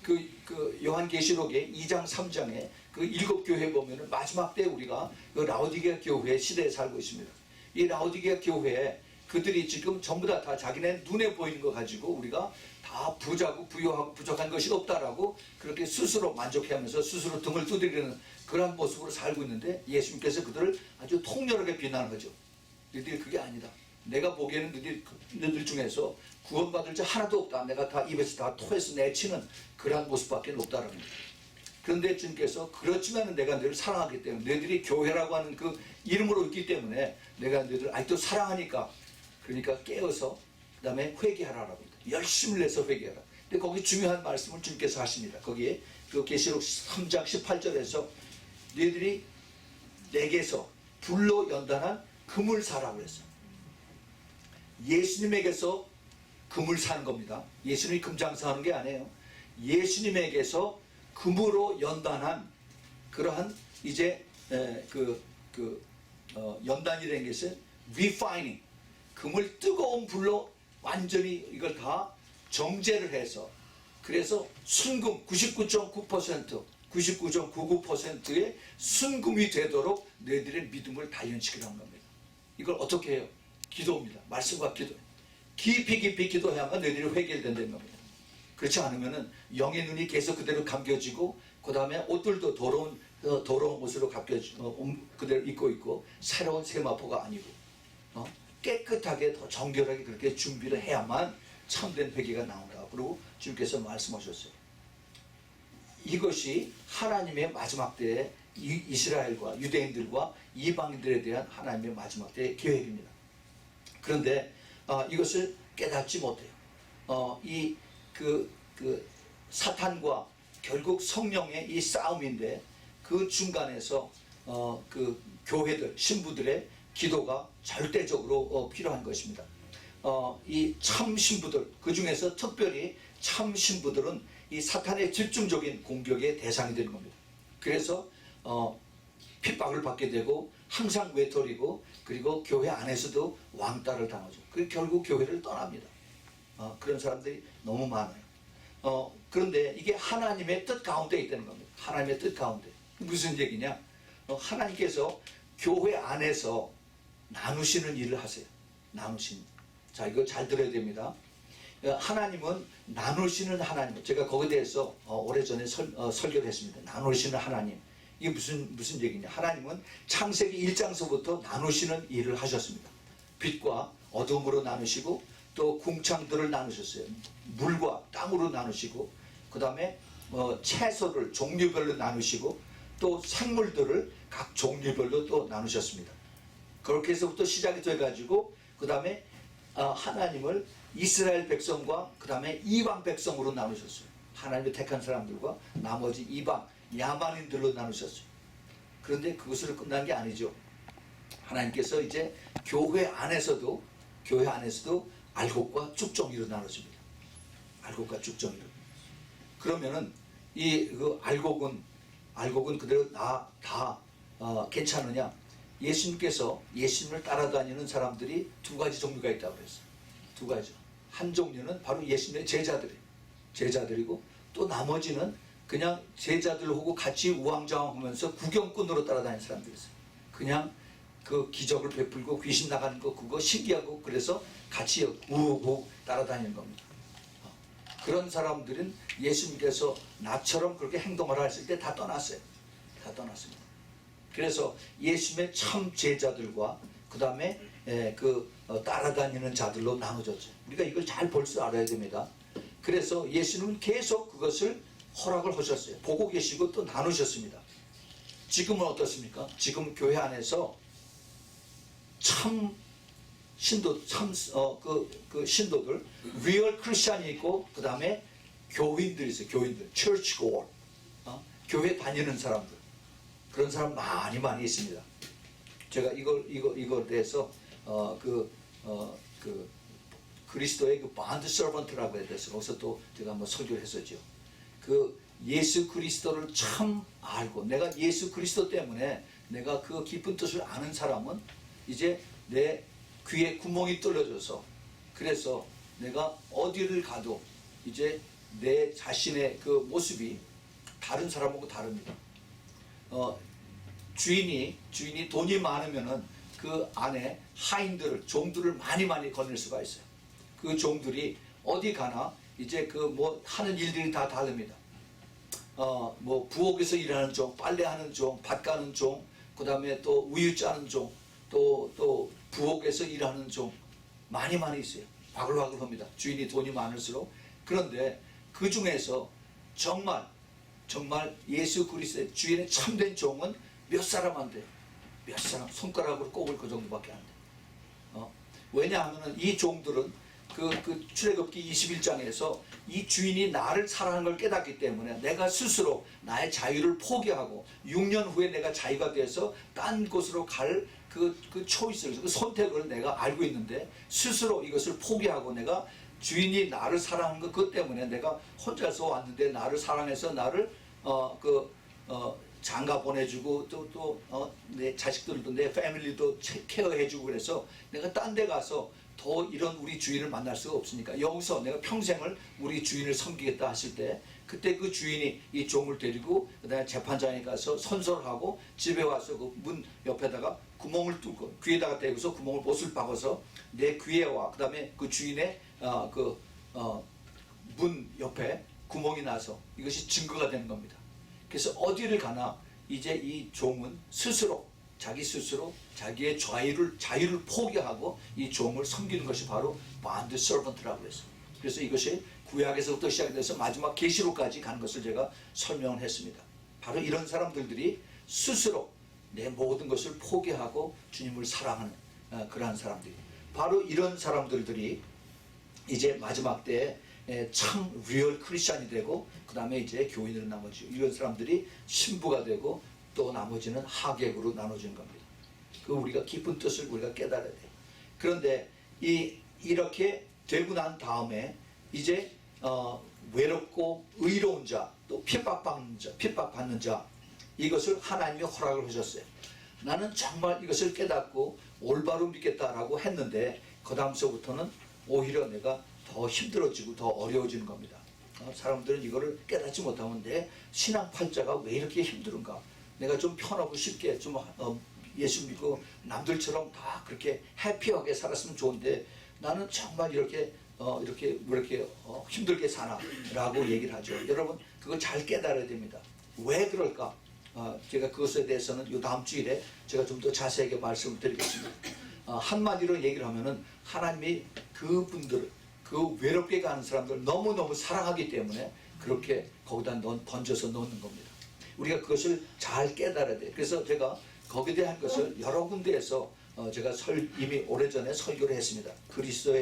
그 요한계시록의 2장 3장에 그 7교회 보면은 마지막 때 우리가 그 라오디게아 교회 시대에 살고 있습니다. 이 라오디게아 교회에 그들이 지금 전부 다 자기네 눈에 보이는 거 가지고 우리가 다 부자고 부유하고 부족한 것이 없다라고 그렇게 스스로 만족해하면서 스스로 등을 두드리는 그런 모습으로 살고 있는데, 예수님께서 그들을 아주 통렬하게 비난한 거죠. 너희들이 그게 아니다. 내가 보기에는 너희들 중에서 구원받을 자 하나도 없다. 내가 다 입에서 다 토해서 내치는 그러한 모습밖에 없다라는 거예요. 그런데 주님께서 그렇지만 내가 너희를 사랑하기 때문에, 너희들이 교회라고 하는 그 이름으로 있기 때문에 내가 너희들을 아직도 사랑하니까, 그러니까 깨어서 그 다음에 회개하라라고 합니다. 열심을 내서 회개하라. 근데 거기 중요한 말씀을 주님께서 하십니다. 거기에 그 계시록 3장 18절에서 너희들이 내게서 불로 연단한 금을 사라고 했어요. 예수님에게서 금을 사는 겁니다. 예수님이 금 장사하는 게 아니에요. 예수님에게서 금으로 연단한 그러한 이제 연단이 된 것은 refining, 금을 뜨거운 불로 완전히 이걸 다 정제를 해서, 그래서 순금 99.9%, 99.99%의 순금이 되도록 너희들의 믿음을 단련시키라는 겁니다. 이걸 어떻게 해요? 기도입니다. 말씀과 기도. 깊이 기도해야만 너희들이 회개된다는 겁니다. 그렇지 않으면은 영의 눈이 계속 그대로 감겨지고, 그 다음에 옷들도 더러운 옷으로 그대로 입고 있고, 새로운 세마포가 아니고 깨끗하게 더 정결하게 그렇게 준비를 해야만 참된 회개가 나온다. 그리고 주님께서 말씀하셨어요. 이것이 하나님의 마지막 때에 이스라엘과 유대인들과 이방인들에 대한 하나님의 마지막 때의 계획입니다. 그런데 이것을 깨닫지 못해요. 사탄과 결국 성령의 이 싸움인데 그 중간에서 그 교회들, 신부들의 기도가 절대적으로 필요한 것입니다. 이 참 신부들, 그 중에서 특별히 참 신부들은 이 사탄의 집중적인 공격의 대상이 되는 겁니다. 그래서 핍박을 받게 되고 항상 외톨이고, 그리고 교회 안에서도 왕따를 당하죠. 그리고 결국 교회를 떠납니다. 그런 사람들이 너무 많아요. 그런데 이게 하나님의 뜻 가운데 있다는 겁니다. 하나님의 뜻 가운데. 무슨 얘기냐? 하나님께서 교회 안에서 나누시는 일을 하세요. 나누시는. 자, 이거 잘 들어야 됩니다. 하나님은 나누시는 하나님. 제가 거기에 대해서 오래전에 설교를 했습니다. 나누시는 하나님. 이게 무슨 얘기냐? 하나님은 창세기 1장서부터 나누시는 일을 하셨습니다. 빛과 어둠으로 나누시고, 또 궁창들을 나누셨어요. 물과 땅으로 나누시고, 그 다음에 채소를 종류별로 나누시고, 또 생물들을 각 종류별로 또 나누셨습니다. 그렇게 해서부터 시작이 돼가지고, 그 다음에 하나님을 이스라엘 백성과 그 다음에 이방 백성으로 나누셨어요. 하나님의 택한 사람들과 나머지 이방 야만인들로 나누셨어요. 그런데 그것으로 끝난 게 아니죠. 하나님께서 이제 교회 안에서도 알곡과 쭉정이로 나누십니다. 알곡과 쭉정이로. 그러면은 그 알곡은 그대로 다 괜찮으냐? 예수님께서 예수님을 따라다니는 사람들이 두 가지 종류가 있다고 그랬어요. 두 가지. 한 종류는 바로 예수님의 제자들이고, 또 나머지는 그냥 제자들하고 같이 우왕좌왕하면서 구경꾼으로 따라다니는 사람들이 있어요. 그냥 그 기적을 베풀고 귀신 나가는 거 그거 신기하고, 그래서 같이 우우우 따라다니는 겁니다. 그런 사람들은 예수님께서 나처럼 그렇게 행동하라 했을 때 다 떠났어요. 다 떠났습니다. 그래서 예수님의 참 제자들과 그 다음에 따라다니는 자들로 나눠졌죠. 우리가 이걸 잘 볼 줄 알아야 됩니다. 그래서 예수님은 계속 그것을 허락을 하셨어요. 보고 계시고 또 나누셨습니다. 지금은 어떻습니까? 지금 교회 안에서 참 신도들, 리얼 크리스찬이 있고, 그 다음에 교인들이 있어요. 교인들, church goer, 교회 다니는 사람들. 그런 사람 많이 있습니다. 제가 이걸 대해서 그리스도의 그 bond servant라고 해야 돼서 거기서 또 제가 한번 설교를 했었죠. 그 예수 그리스도를 참 알고, 내가 예수 그리스도 때문에 내가 그 깊은 뜻을 아는 사람은 이제 내 귀에 구멍이 뚫려져서, 그래서 내가 어디를 가도 이제 내 자신의 그 모습이 다른 사람하고 다릅니다. 주인이 돈이 많으면은 그 안에 하인들을, 종들을 많이 거닐 수가 있어요. 그 종들이 어디 가나 이제 그 뭐 하는 일들이 다 다릅니다. 뭐 부엌에서 일하는 종, 빨래하는 종, 밭 가는 종, 그 다음에 또 우유 짜는 종, 또 부엌에서 일하는 종 많이 있어요. 바글바글합니다. 주인이 돈이 많을수록. 그런데 그 중에서 정말 예수 그리스도의 주인의 참된 종은 몇 사람 안 돼요. 몇 사람, 손가락으로 꼽을 그 정도밖에 안 돼요. 왜냐하면 이 종들은 그 출애굽기 21장에서 이 주인이 나를 사랑하는 걸 깨닫기 때문에 내가 스스로 나의 자유를 포기하고 6년 후에 내가 자유가 돼서 딴 곳으로 갈 그 초이스를, 그 선택을 내가 알고 있는데, 스스로 이것을 포기하고 내가 주인이 나를 사랑하는 것, 그것 때문에 내가 혼자서 왔는데 나를 사랑해서 나를 장가 보내주고 또 내 자식들도 내 패밀리도 케어해주고, 그래서 내가 딴 데 가서 더 이런 우리 주인을 만날 수가 없으니까 여기서 내가 평생을 우리 주인을 섬기겠다 하실 때, 그때 그 주인이 이 종을 데리고 그다음에 재판장에 가서 선서하고 집에 와서 그 문 옆에다가 구멍을 뚫고 귀에다가 대고서 구멍을 못을 박아서 내 귀에와 그 다음에 그 주인의 문 옆에 구멍이 나서 이것이 증거가 되는 겁니다. 그래서 어디를 가나 이제 이 종은 자기 스스로 자기의 자유를 포기하고 이 종을 섬기는 것이 바로 bond servant라고 했어요. 그래서 이것이 구약에서부터 시작돼서 마지막 계시록까지 가는 것을 제가 설명을 했습니다. 바로 이런 사람들이 스스로 내 모든 것을 포기하고 주님을 사랑하는 그러한 사람들이, 바로 이런 사람들이 이제 마지막 때에 참 리얼 크리스찬이 되고 그 다음에 이제 교인으로 나머지 이런 사람들이 신부가 되고 또 나머지는 하객으로 나눠지는 겁니다. 그 우리가 깊은 뜻을 우리가 깨달아야 돼요. 그런데 이렇게 되고 난 다음에 이제 외롭고 의로운 자, 또 핍박받는 자, 이것을 하나님이 허락을 하셨어요. 나는 정말 이것을 깨닫고 올바로 믿겠다라고 했는데 그 다음서부터는 오히려 내가 더 힘들어지고 더 어려워지는 겁니다. 사람들은 이거를 깨닫지 못하면 내 신앙 팔자가 왜 이렇게 힘든가? 내가 좀 편하고 쉽게 좀 예수 믿고 남들처럼 다 그렇게 해피하게 살았으면 좋은데 나는 정말 이렇게 힘들게 사나라고 얘기를 하죠. 여러분 그거 잘 깨달아야 됩니다. 왜 그럴까? 제가 그것에 대해서는 이 다음 주일에 제가 좀 더 자세하게 말씀을 드리겠습니다. 한마디로 얘기를 하면은 하나님이 그분들, 그 외롭게 가는 사람들 너무너무 사랑하기 때문에 그렇게 거기다 던져서 넣는 겁니다. 우리가 그것을 잘 깨달아야 돼요. 그래서 제가 거기에 대한 것을 여러 군데에서 제가 이미 오래전에 설교를 했습니다. 그리스도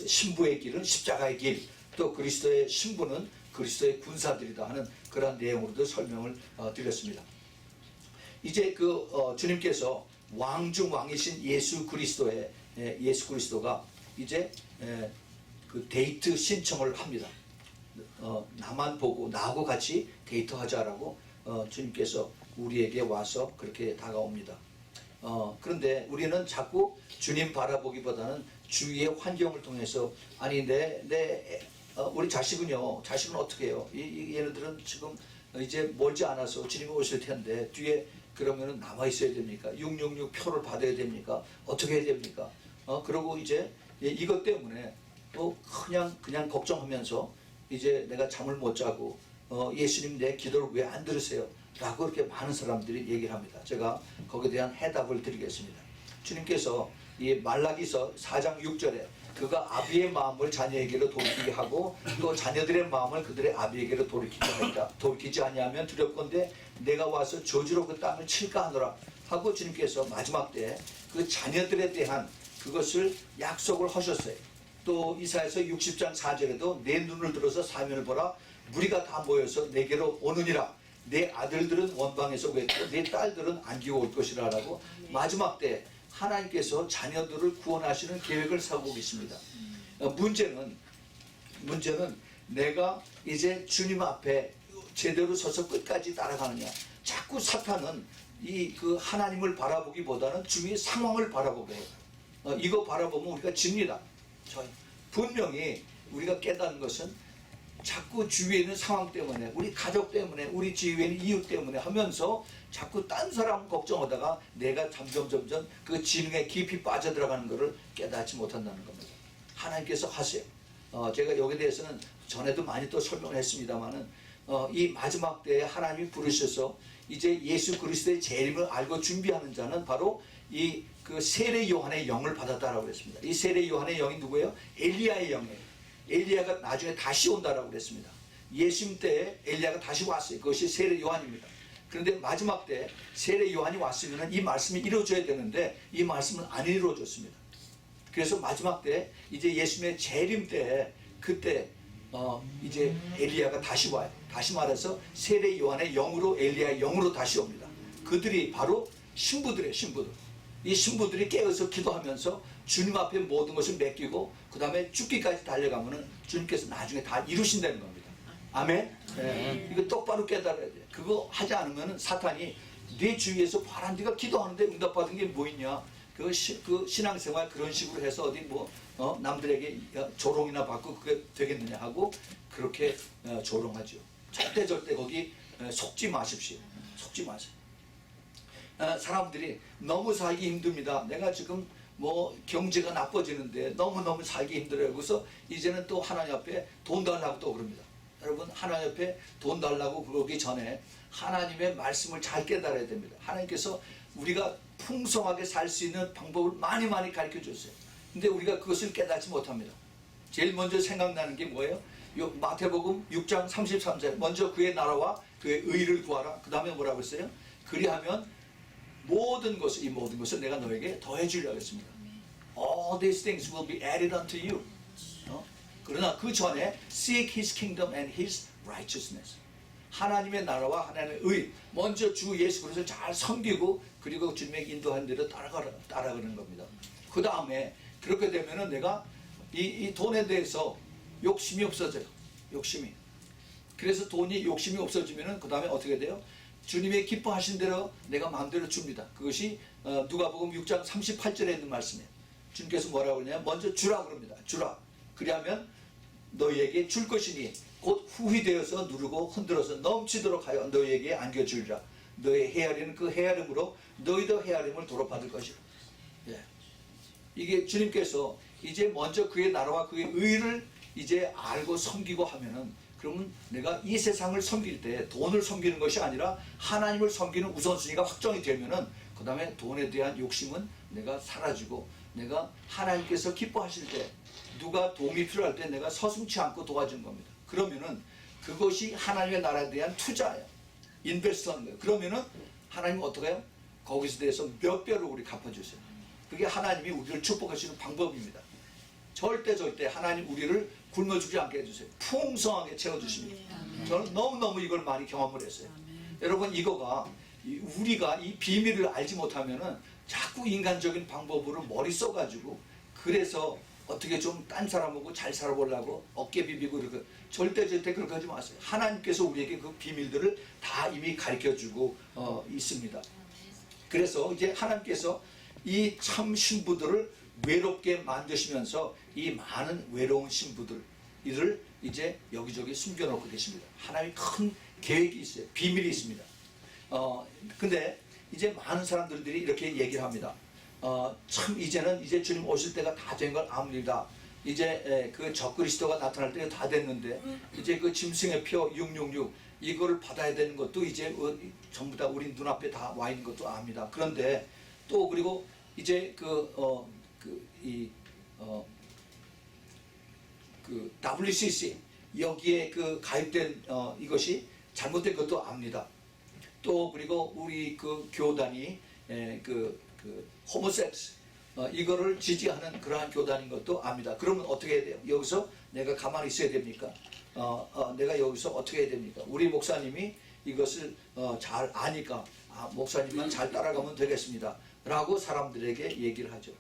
신부의 길은 십자가의 길, 또 그리스도의 신부는 그리스도의 군사들이다 하는 그런 내용으로도 설명을 드렸습니다. 이제 주님께서 왕중왕이신 예수 그리스도가 이제 그 데이트 신청을 합니다. 나만 보고 나하고 같이 데이트하자라고 주님께서 우리에게 와서 그렇게 다가옵니다. 그런데 우리는 자꾸 주님 바라보기보다는 주위의 환경을 통해서 아니 우리 자식은 어떻게 해요? 얘네들은 지금 이제 멀지 않아서 주님이 오실 텐데 뒤에 그러면은 남아 있어야 됩니까? 666 표를 받아야 됩니까? 어떻게 해야 됩니까? 그러고 이제 이것 때문에 그냥 걱정하면서 이제 내가 잠을 못 자고 예수님 내 기도를 왜 안 들으세요? 라고 이렇게 많은 사람들이 얘기를 합니다. 제가 거기에 대한 해답을 드리겠습니다. 주님께서 이 말라기서 4장 6절에 그가 아비의 마음을 자녀에게로 돌이키게 하고 또 자녀들의 마음을 그들의 아비에게로 돌이키게 하리라. 돌이키지 아니하면 두렵건대 내가 와서 저주로 그 땅을 칠까 하노라 하고 주님께서 마지막 때 그 자녀들에 대한 그것을 약속을 하셨어요. 또 이사야서 60장 4절에도 내 눈을 들어서 사면을 보라 무리가 다 모여서 내게로 오느니라. 내 아들들은 원방에서 외고 내 딸들은 안기고 올 것이라 라고 마지막 때 하나님께서 자녀들을 구원하시는 계획을 세우고 계십니다. 문제는 내가 이제 주님 앞에 제대로 서서 끝까지 따라가느냐. 자꾸 사탄은 그 하나님을 바라보기보다는 주위의 상황을 바라보게 해요. 이거 바라보면 우리가 집니다. 분명히 우리가 깨닫는 것은 자꾸 주위에 있는 상황 때문에 우리 가족 때문에 우리 주위에 있는 이웃 때문에 하면서 자꾸 딴 사람 걱정하다가 내가 점점 그 지능에 깊이 빠져들어가는 것을 깨닫지 못한다는 겁니다. 하나님께서 하세요. 제가 여기에 대해서는 전에도 많이 또 설명을 했습니다만은 이 마지막 때에 하나님이 부르셔서 이제 예수 그리스도의 재림을 알고 준비하는 자는 바로 그 세례 요한의 영을 받았다라고 그랬습니다. 이 세례 요한의 영이 누구예요? 엘리야의 영이에요. 엘리야가 나중에 다시 온다라고 그랬습니다. 예수님 때에 엘리야가 다시 왔어요. 그것이 세례 요한입니다. 그런데 마지막 때 세례 요한이 왔으면 이 말씀이 이루어져야 되는데 이 말씀은 안 이루어졌습니다. 그래서 마지막 때 이제 예수님의 재림 때 그때 이제 엘리야가 다시 와요. 다시 말해서 세례 요한의 영으로 엘리야의 영으로 다시 옵니다. 그들이 바로 신부들이에요. 이 신부들이 깨어서 기도하면서 주님 앞에 모든 것을 맡기고 그 다음에 죽기까지 달려가면은 주님께서 나중에 다 이루신다는 겁니다. 아멘? 네. 이거 똑바로 깨달아야 돼요. 그거 하지 않으면 사탄이 네 주위에서 바란 네가 기도하는데 응답받은 게 뭐 있냐? 그 신앙생활 그런 식으로 해서 어디 남들에게 조롱이나 받고 그게 되겠느냐 하고 그렇게 조롱하죠. 절대 거기 속지 마십시오. 속지 마세요. 사람들이 너무 살기 힘듭니다. 내가 지금 경제가 나빠지는데 너무너무 살기 힘들어요. 그래서 이제는 또 하나님 앞에 돈 달라고 또 그럽니다. 여러분 하나님 앞에 돈 달라고 그러기 전에 하나님의 말씀을 잘 깨달아야 됩니다. 하나님께서 우리가 풍성하게 살 수 있는 방법을 많이 가르쳐 줬어요. 근데 우리가 그것을 깨닫지 못합니다. 제일 먼저 생각나는 게 뭐예요? 마태복음 6장 33절 먼저 그의 나라와 그의 의를 구하라. 그 다음에 뭐라고 했어요? 그리하면 이 모든 것을 내가 너에게 더해 주려 하겠습니다. All these things will be added unto you. 그러나 그 전에 seek His kingdom and His righteousness. 하나님의 나라와 하나님의 의, 먼저 주 예수 그리스도를 잘 섬기고 그리고 주님의 인도한 대로 따라가는 겁니다. 그 다음에 그렇게 되면은 내가 이 돈에 대해서 욕심이 없어져요. 욕심이. 그래서 돈이 욕심이 없어지면은 그 다음에 어떻게 돼요? 주님의 기뻐하신 대로 내가 마음대로 줍니다. 그것이 누가복음 6장 38절에 있는 말씀이에요. 주님께서 뭐라고 그러냐면 먼저 주라 그럽니다. 주라. 그리하면 너희에게 줄 것이니 곧 후히 되어서 누르고 흔들어서 넘치도록 하여 너희에게 안겨주리라. 너의 헤아리는 그 헤아림으로 너희도 헤아림을 도로받을 것이라. 예. 이게 주님께서 이제 먼저 그의 나라와 그의 의를 이제 알고 섬기고 하면은 그러면 내가 이 세상을 섬길 때 돈을 섬기는 것이 아니라 하나님을 섬기는 우선순위가 확정이 되면은 그 다음에 돈에 대한 욕심은 내가 사라지고 내가 하나님께서 기뻐하실 때 누가 도움이 필요할 때 내가 서슴지 않고 도와주는 겁니다. 그러면은 그것이 하나님의 나라에 대한 투자예요. 인베스트하는 거예요. 그러면은 하나님은 어떻게 해요? 거기서 대해서 몇 배로 우리 갚아주세요. 그게 하나님이 우리를 축복하시는 방법입니다. 절대 하나님 우리를 굶어주지 않게 해주세요. 풍성하게 채워주십니다. 저는 너무너무 이걸 많이 경험을 했어요. 여러분 이거가 우리가 이 비밀을 알지 못하면은 자꾸 인간적인 방법으로 머리 써가지고 그래서 어떻게 좀 딴 사람하고 잘 살아보려고 어깨 비비고 이렇게 절대 그렇게 하지 마세요. 하나님께서 우리에게 그 비밀들을 다 이미 가르쳐주고 있습니다. 그래서 이제 하나님께서 이 참 신부들을 외롭게 만드시면서 이 많은 외로운 신부들 이를 이제 여기저기 숨겨놓고 계십니다. 하나님의 큰 계획이 있어요. 비밀이 있습니다. 근데 이제 많은 사람들이 이렇게 얘기를 합니다. 참 이제는 이제 주님 오실 때가 다 된 걸 압니다. 이제 그 적그리스도가 나타날 때가 다 됐는데 이제 그 짐승의 표 666 이거를 받아야 되는 것도 이제 전부 다 우리 눈앞에 다 와 있는 것도 압니다. 그런데 또 그리고 이제 그 WCC 여기에 그 가입된 이것이 잘못된 것도 압니다. 또 그리고 우리 그 교단이 호모섹스 이거를 지지하는 그러한 교단인 것도 압니다. 그러면 어떻게 해야 돼요? 여기서 내가 가만히 있어야 됩니까? 내가 여기서 어떻게 해야 됩니까? 우리 목사님이 이것을 잘 아니까 목사님만 잘 따라가면 되겠습니다. 라고 사람들에게 얘기를 하죠.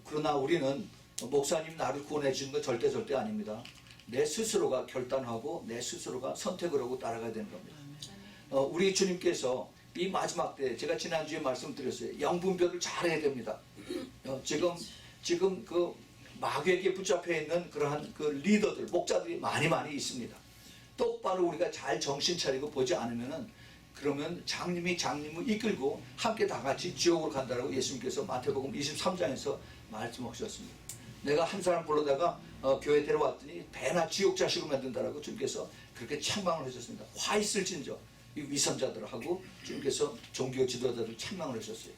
그러나 우리는 목사님 나를 구원해 주는 건 절대 아닙니다. 내 스스로가 결단하고 내 스스로가 선택을 하고 따라가야 되는 겁니다. 우리 주님께서 이 마지막 때 제가 지난주에 말씀드렸어요. 영분별을 잘해야 됩니다. 지금 그 마귀에게 붙잡혀 있는 그러한 그 리더들, 목자들이 많이 있습니다. 똑바로 우리가 잘 정신 차리고 보지 않으면은 그러면 장님을 이끌고 함께 다 같이 지옥으로 간다라고 예수님께서 마태복음 23장에서 말씀하셨습니다. 내가 한 사람 불러다가 교회 데려왔더니 배나 지옥 자식으로 만든다라고 주님께서 그렇게 책망을 하셨습니다. 화 있을진저 이 위선자들하고 주님께서 종교 지도자들을 책망을 하셨어요.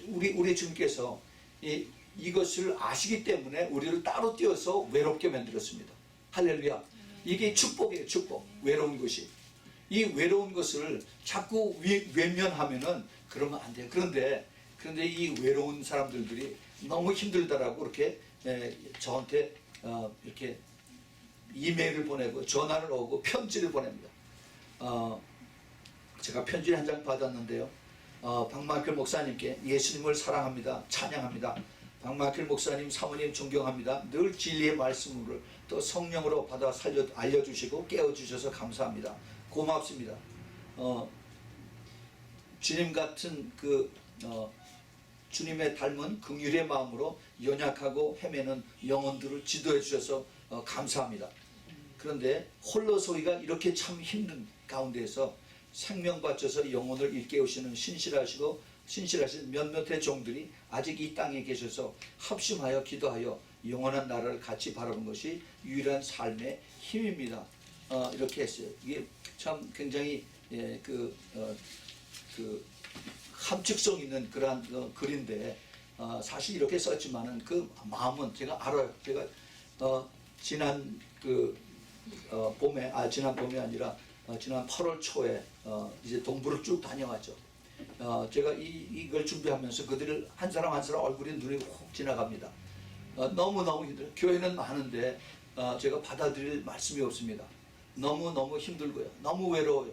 우리 주님께서 이것을 아시기 때문에 우리를 따로 띄어서 외롭게 만들었습니다. 할렐루야. 이게 축복이에요. 축복. 외로운 것이. 이 외로운 것을 자꾸 외면하면은 그러면 안 돼요. 그런데 이 외로운 사람들이 너무 힘들다라고 이렇게 저한테 이렇게 이메일을 보내고 전화를 오고 편지를 보냅니다. 제가 편지를 한 장 받았는데요. 박마클 목사님께 예수님을 사랑합니다. 찬양합니다. 박마클 목사님 사모님 존경합니다. 늘 진리의 말씀을 또 성령으로 받아 알려주시고 깨워주셔서 감사합니다. 고맙습니다. 주님 같은 주님의 닮은 긍휼의 마음으로 연약하고 헤매는 영혼들을 지도해 주셔서 감사합니다. 그런데 홀로 서기가 이렇게 참 힘든 가운데에서 생명 바쳐서 영혼을 일깨우시는 신실하신 몇몇의 종들이 아직 이 땅에 계셔서 합심하여 기도하여 영원한 나라를 같이 바라본 것이 유일한 삶의 힘입니다. 이렇게 했어요. 이게 참 굉장히 함축성 있는 그러한 글인데 사실 이렇게 썼지만은 그 마음은 제가 알아요. 제가 지난 봄에 지난 봄이 아니라 지난 8월 초에 이제 동부를 쭉 다녀왔죠. 제가 이걸 준비하면서 그들을 한 사람 한 사람 얼굴이 눈에 훅 지나갑니다. 너무너무 힘들어요. 교회는 많은데 제가 받아들일 말씀이 없습니다. 너무너무 힘들고요. 너무 외로워요.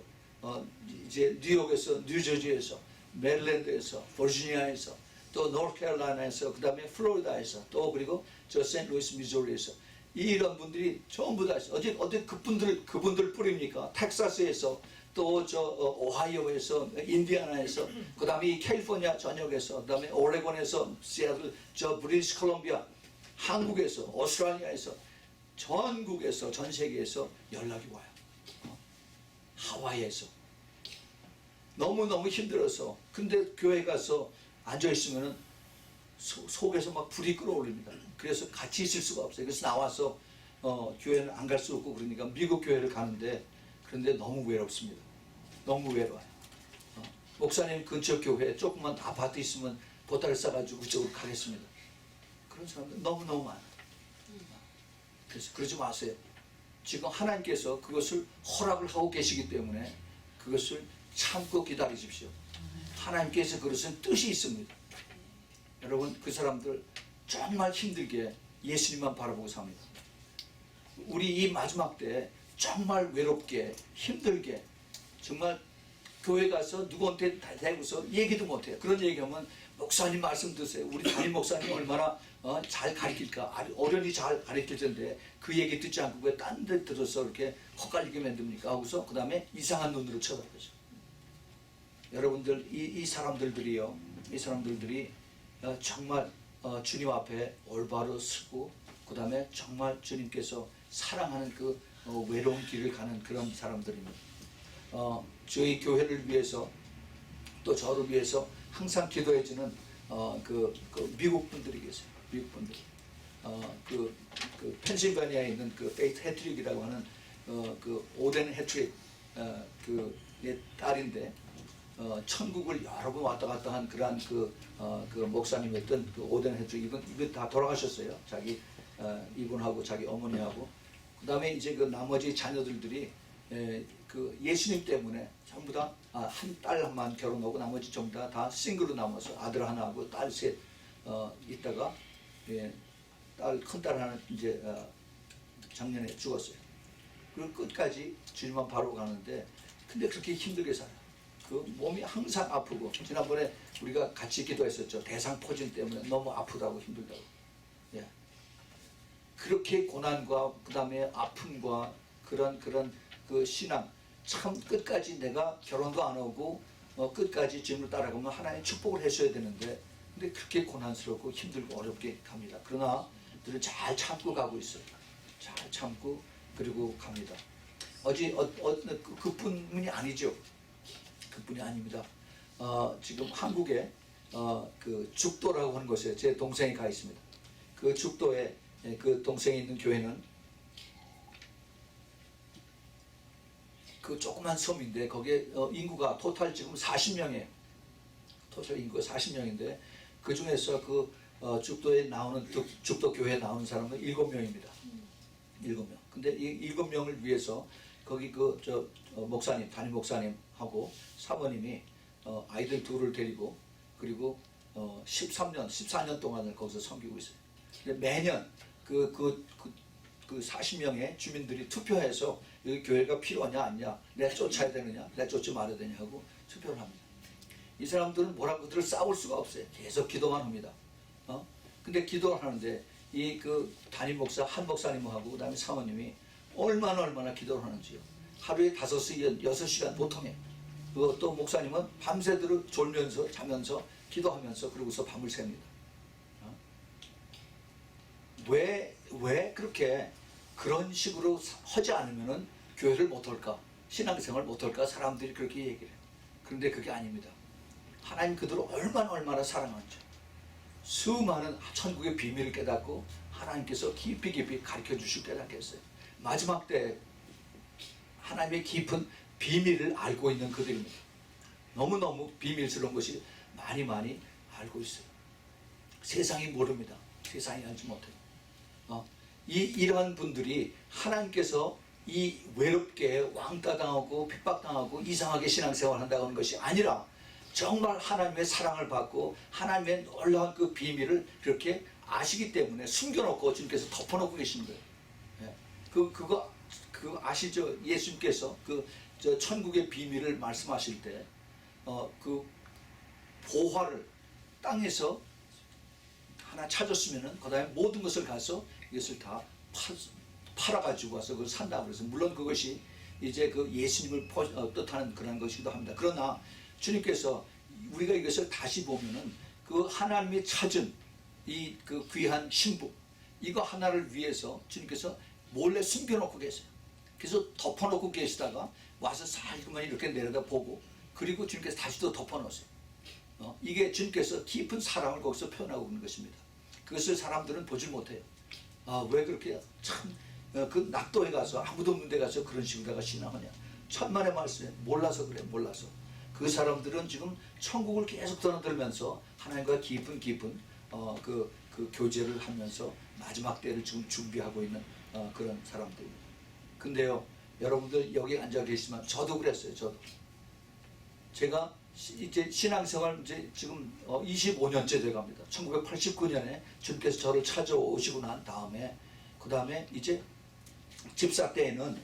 이제 뉴욕에서, 뉴저지에서, 메릴랜드에서, 버지니아에서, 또 노스캐롤라이나에서, 그 다음에 플로리다에서, 또 그리고 저 세인트루이스 미주리에서 이런 분들이 전부 다 있어요. 어디 그분들 뿌립니까? 텍사스에서, 또 저 오하이오에서, 인디아나에서, 그 다음에 캘리포니아 전역에서, 그 다음에 오레곤에서, 시애틀, 저 브리티시 콜롬비아, 한국에서, 오스트레일리아에서, 전국에서, 전 세계에서 연락이 와요. 하와이에서. 너무너무 힘들어서. 근데 교회 가서 앉아있으면은 속에서 막 불이 끓어올립니다. 그래서 같이 있을 수가 없어요. 그래서 나와서 교회는 안 갈 수 없고, 그러니까 미국 교회를 가는데, 그런데 너무 외롭습니다. 너무 외로워요. 목사님 근처 교회 조그만 아파트 있으면 보따리 싸가지고 그쪽으로 가겠습니다. 그런 사람들 너무너무 많아요. 그래서 그러지 마세요. 지금 하나님께서 그것을 허락을 하고 계시기 때문에 그것을 참고 기다리십시오. 하나님께서 그것은 뜻이 있습니다. 여러분, 그 사람들 정말 힘들게 예수님만 바라보고 삽니다. 우리 이 마지막 때 정말 외롭게 힘들게 정말 교회 가서 누구한테 대고서 얘기도 못해요. 그런 얘기하면 목사님 말씀 드세요. 우리 담임 목사님 얼마나 잘 가르칠까, 어련히 잘 가르칠 텐데 그 얘기 듣지 않고 왜 딴 데 들어서 이렇게 헛갈리게 만듭니까? 하고서 그 다음에 이상한 눈으로 쳐다보죠. 여러분들 이 사람들이요, 이 사람들이 정말 주님 앞에 올바로 서고 그 다음에 정말 주님께서 사랑하는 그 외로운 길을 가는 그런 사람들입니다. 저희 교회를 위해서 또 저를 위해서 항상 기도해주는 그 미국 분들이 계세요. 미국 분들. 그 펜실베니아에 있는 그 페이트 해트릭이라고 하는 그 오덴 해트릭 그 딸인데 천국을 여러 번 왔다 갔다 한 그러한 그 목사님이었던 그 오덴 해트릭 이분 다 돌아가셨어요. 자기 이분하고 자기 어머니하고 그 다음에 이제 그 나머지 자녀들이 그 예수님 때문에 전부 다 한 딸만 결혼하고 나머지 전부 다 싱글로 남아서 아들 하나하고 딸 셋 있다가 큰 딸 하나 이제 작년에 죽었어요. 그리고 끝까지 주님만 바로 가는데 근데 그렇게 힘들게 살아요. 그 몸이 항상 아프고 지난번에 우리가 같이 기도했었죠. 대상포진 때문에 너무 아프다고 힘들다고. 예. 그렇게 고난과 그 다음에 아픔과 그런 그 신앙 참 끝까지 내가 결혼도 안 하고 끝까지 주님을 따라가면 하나님의 축복을 해줘야 되는데 근데 그렇게 고난스럽고 힘들고 어렵게 갑니다. 그러나 그들은 잘 참고 가고 있어요. 잘 참고 그리고 갑니다. 그뿐이 아니죠. 그뿐이 아닙니다. 지금 한국에 그 죽도라고 하는 곳에 제 동생이 가 있습니다. 그 죽도에 그 동생이 있는 교회는 그 조그만 섬인데 거기에 인구가 토탈 지금 40명이에요. 토탈 인구가 40명인데 그 중에서 그 죽도에 나오는 죽도 교회에 나오는 사람은 7명입니다. 7명. 근데 이 7명을 위해서 거기 목사님, 담임 목사님하고 사모님이 아이들 둘을 데리고 그리고 14년 동안을 거기서 섬기고 있어요. 근데 매년 그 40명의 주민들이 투표해서 여기 교회가 필요하냐 아니냐, 내가 쫓아야 되느냐, 내가 쫓지 말아야 되냐 하고 투표를 합니다. 이 사람들은 뭐라고 그들을 싸울 수가 없어요. 계속 기도만 합니다. 근데 기도를 하는데 이 그 담임 목사 한 목사님하고 그다음에 사모님이 얼마나 기도를 하는지요. 하루에 5시간, 6시간 보통에. 또 목사님은 밤새도록 졸면서 자면서 기도하면서 그러고서 밤을 셉니다. 왜 그렇게 그런 식으로 하지 않으면은 교회를 못할까? 신앙생활을 못할까? 사람들이 그렇게 얘기를 해요. 그런데 그게 아닙니다. 하나님 그들을 얼마나 사랑하는지 수많은 천국의 비밀을 깨닫고 하나님께서 깊이 가르쳐 주시고 깨닫겠어요. 마지막 때 하나님의 깊은 비밀을 알고 있는 그들입니다. 너무너무 비밀스러운 것이 많이 알고 있어요. 세상이 모릅니다. 세상이 알지 못해요. 이러한 분들이 하나님께서 이 외롭게 왕따당하고 핍박당하고 이상하게 신앙생활을 한다고 하는 것이 아니라 정말 하나님의 사랑을 받고 하나님의 놀라운 그 비밀을 그렇게 아시기 때문에 숨겨놓고 주님께서 덮어놓고 계신 거예요. 예. 그거 아시죠? 예수님께서 저 천국의 비밀을 말씀하실 때 그 보화를 땅에서 하나 찾았으면은 그다음에 모든 것을 가서 이것을 다 팔아가지고 와서 그걸 산다 그래서 물론 그것이 이제 그 예수님을 뜻하는 그런 것이기도 합니다. 그러나 주님께서 우리가 이것을 다시 보면은 그 하나님이 찾은 이 그 귀한 신부 이거 하나를 위해서 주님께서 몰래 숨겨놓고 계세요. 그래서 덮어놓고 계시다가 와서 살그만 이렇게 내려다보고 그리고 주님께서 다시 또 덮어놓으세요. 이게 주님께서 깊은 사랑을 거기서 표현하고 있는 것입니다. 그것을 사람들은 보질 못해요. 왜 그렇게 참 그 낙도에 가서 아무도 없는 데 가서 그런 식으로 신앙하냐. 천만의 말씀에 몰라서 그래. 몰라서. 그 사람들은 지금 천국을 계속 떠나들면서 하나님과 깊은 그 교제를 하면서 마지막 때를 지금 준비하고 있는 그런 사람들입니다. 근데요, 여러분들 여기 앉아 계시지만 저도 그랬어요. 저도. 제가 이제 신앙생활 이제 지금 25년째 돼갑니다. 1989년에 주님께서 저를 찾아오시고 난 다음에 그 다음에 이제 집사 때에는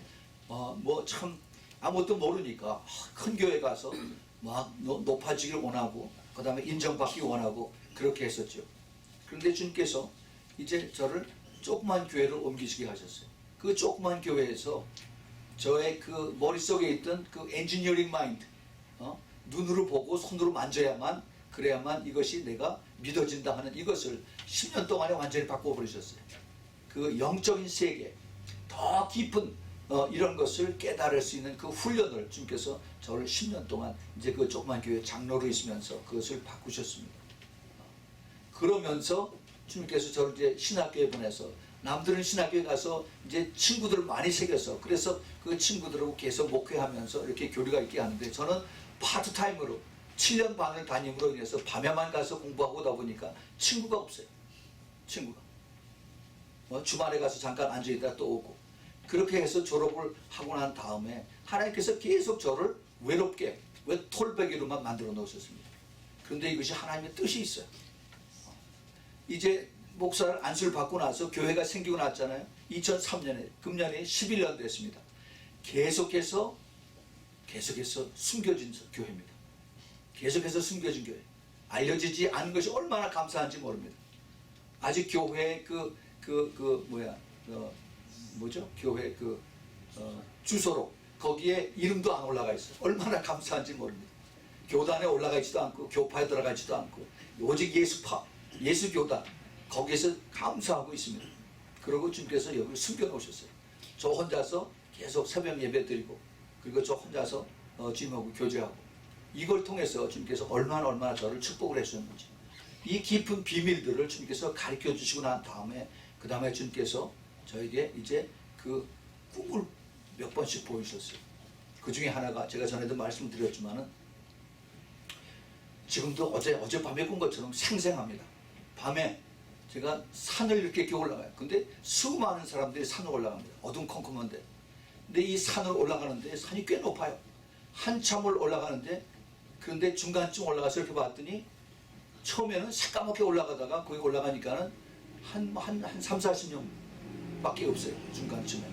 뭐 참 아무것도 모르니까 큰 교회 가서 막 높아지길 원하고 그 다음에 인정받기 원하고 그렇게 했었죠. 그런데 주님께서 이제 저를 조그만 교회로 옮기시게 하셨어요. 그 조그만 교회에서 저의 그 머릿속에 있던 그 엔지니어링 마인드 눈으로 보고 손으로 만져야만 그래야만 이것이 내가 믿어진다 하는 이것을 10년 동안에 완전히 바꿔버리셨어요. 그 영적인 세계 더 깊은 이런 것을 깨달을 수 있는 그 훈련을 주님께서 저를 10년 동안 이제 그 조그만 교회 장로로 있으면서 그것을 바꾸셨습니다. 그러면서 주님께서 저를 이제 신학교에 보내서 남들은 신학교에 가서 이제 친구들을 많이 새겨서 그래서 그 친구들하고 계속 목회하면서 이렇게 교류가 있게 하는데 저는 파트타임으로 7년 반을 다님으로 인해서 밤에만 가서 공부하고 오다 보니까 친구가 없어요. 친구가. 주말에 가서 잠깐 앉아있다 또 오고 그렇게 해서 졸업을 하고 난 다음에 하나님께서 계속 저를 외롭게 톨배기로만 만들어 놓으셨습니다. 그런데 이것이 하나님의 뜻이 있어요. 이제 목사를 안수를 받고 나서 교회가 생기고 났잖아요. 2003년에 금년에 11년 됐습니다. 계속해서 숨겨진 교회입니다. 계속해서 숨겨진 교회. 알려지지 않은 것이 얼마나 감사한지 모릅니다. 아직 교회 교회 주소로 거기에 이름도 안 올라가 있어요. 얼마나 감사한지 모릅니다. 교단에 올라가 있지도 않고 교파에 들어가 있지도 않고 오직 예수파, 예수교단 거기에서 감사하고 있습니다. 그리고 주님께서 여기를 숨겨놓으셨어요. 저 혼자서 계속 새벽 예배 드리고 그리고 저 혼자서 주님하고 교제하고 이걸 통해서 주님께서 얼마나 저를 축복을 해주셨는지 이 깊은 비밀들을 주님께서 가르쳐 주시고 난 다음에 그 다음에 주님께서 저에게 이제 그 꿈을 몇 번씩 보여주셨어요. 그 중에 하나가 제가 전에도 말씀드렸지만은 지금도 어젯밤에 꾼 것처럼 생생합니다. 밤에 제가 산을 이렇게 올라가요. 근데 수많은 사람들이 산을 올라갑니다. 어둠컴컴한데. 근데 이 산을 올라가는데 산이 꽤 높아요. 한참을 올라가는데 그런데 중간쯤 올라가서 이렇게 봤더니 처음에는 새까맣게 올라가다가 거기 올라가니까는 한 3, 40명 밖에 없어요. 중간쯤에.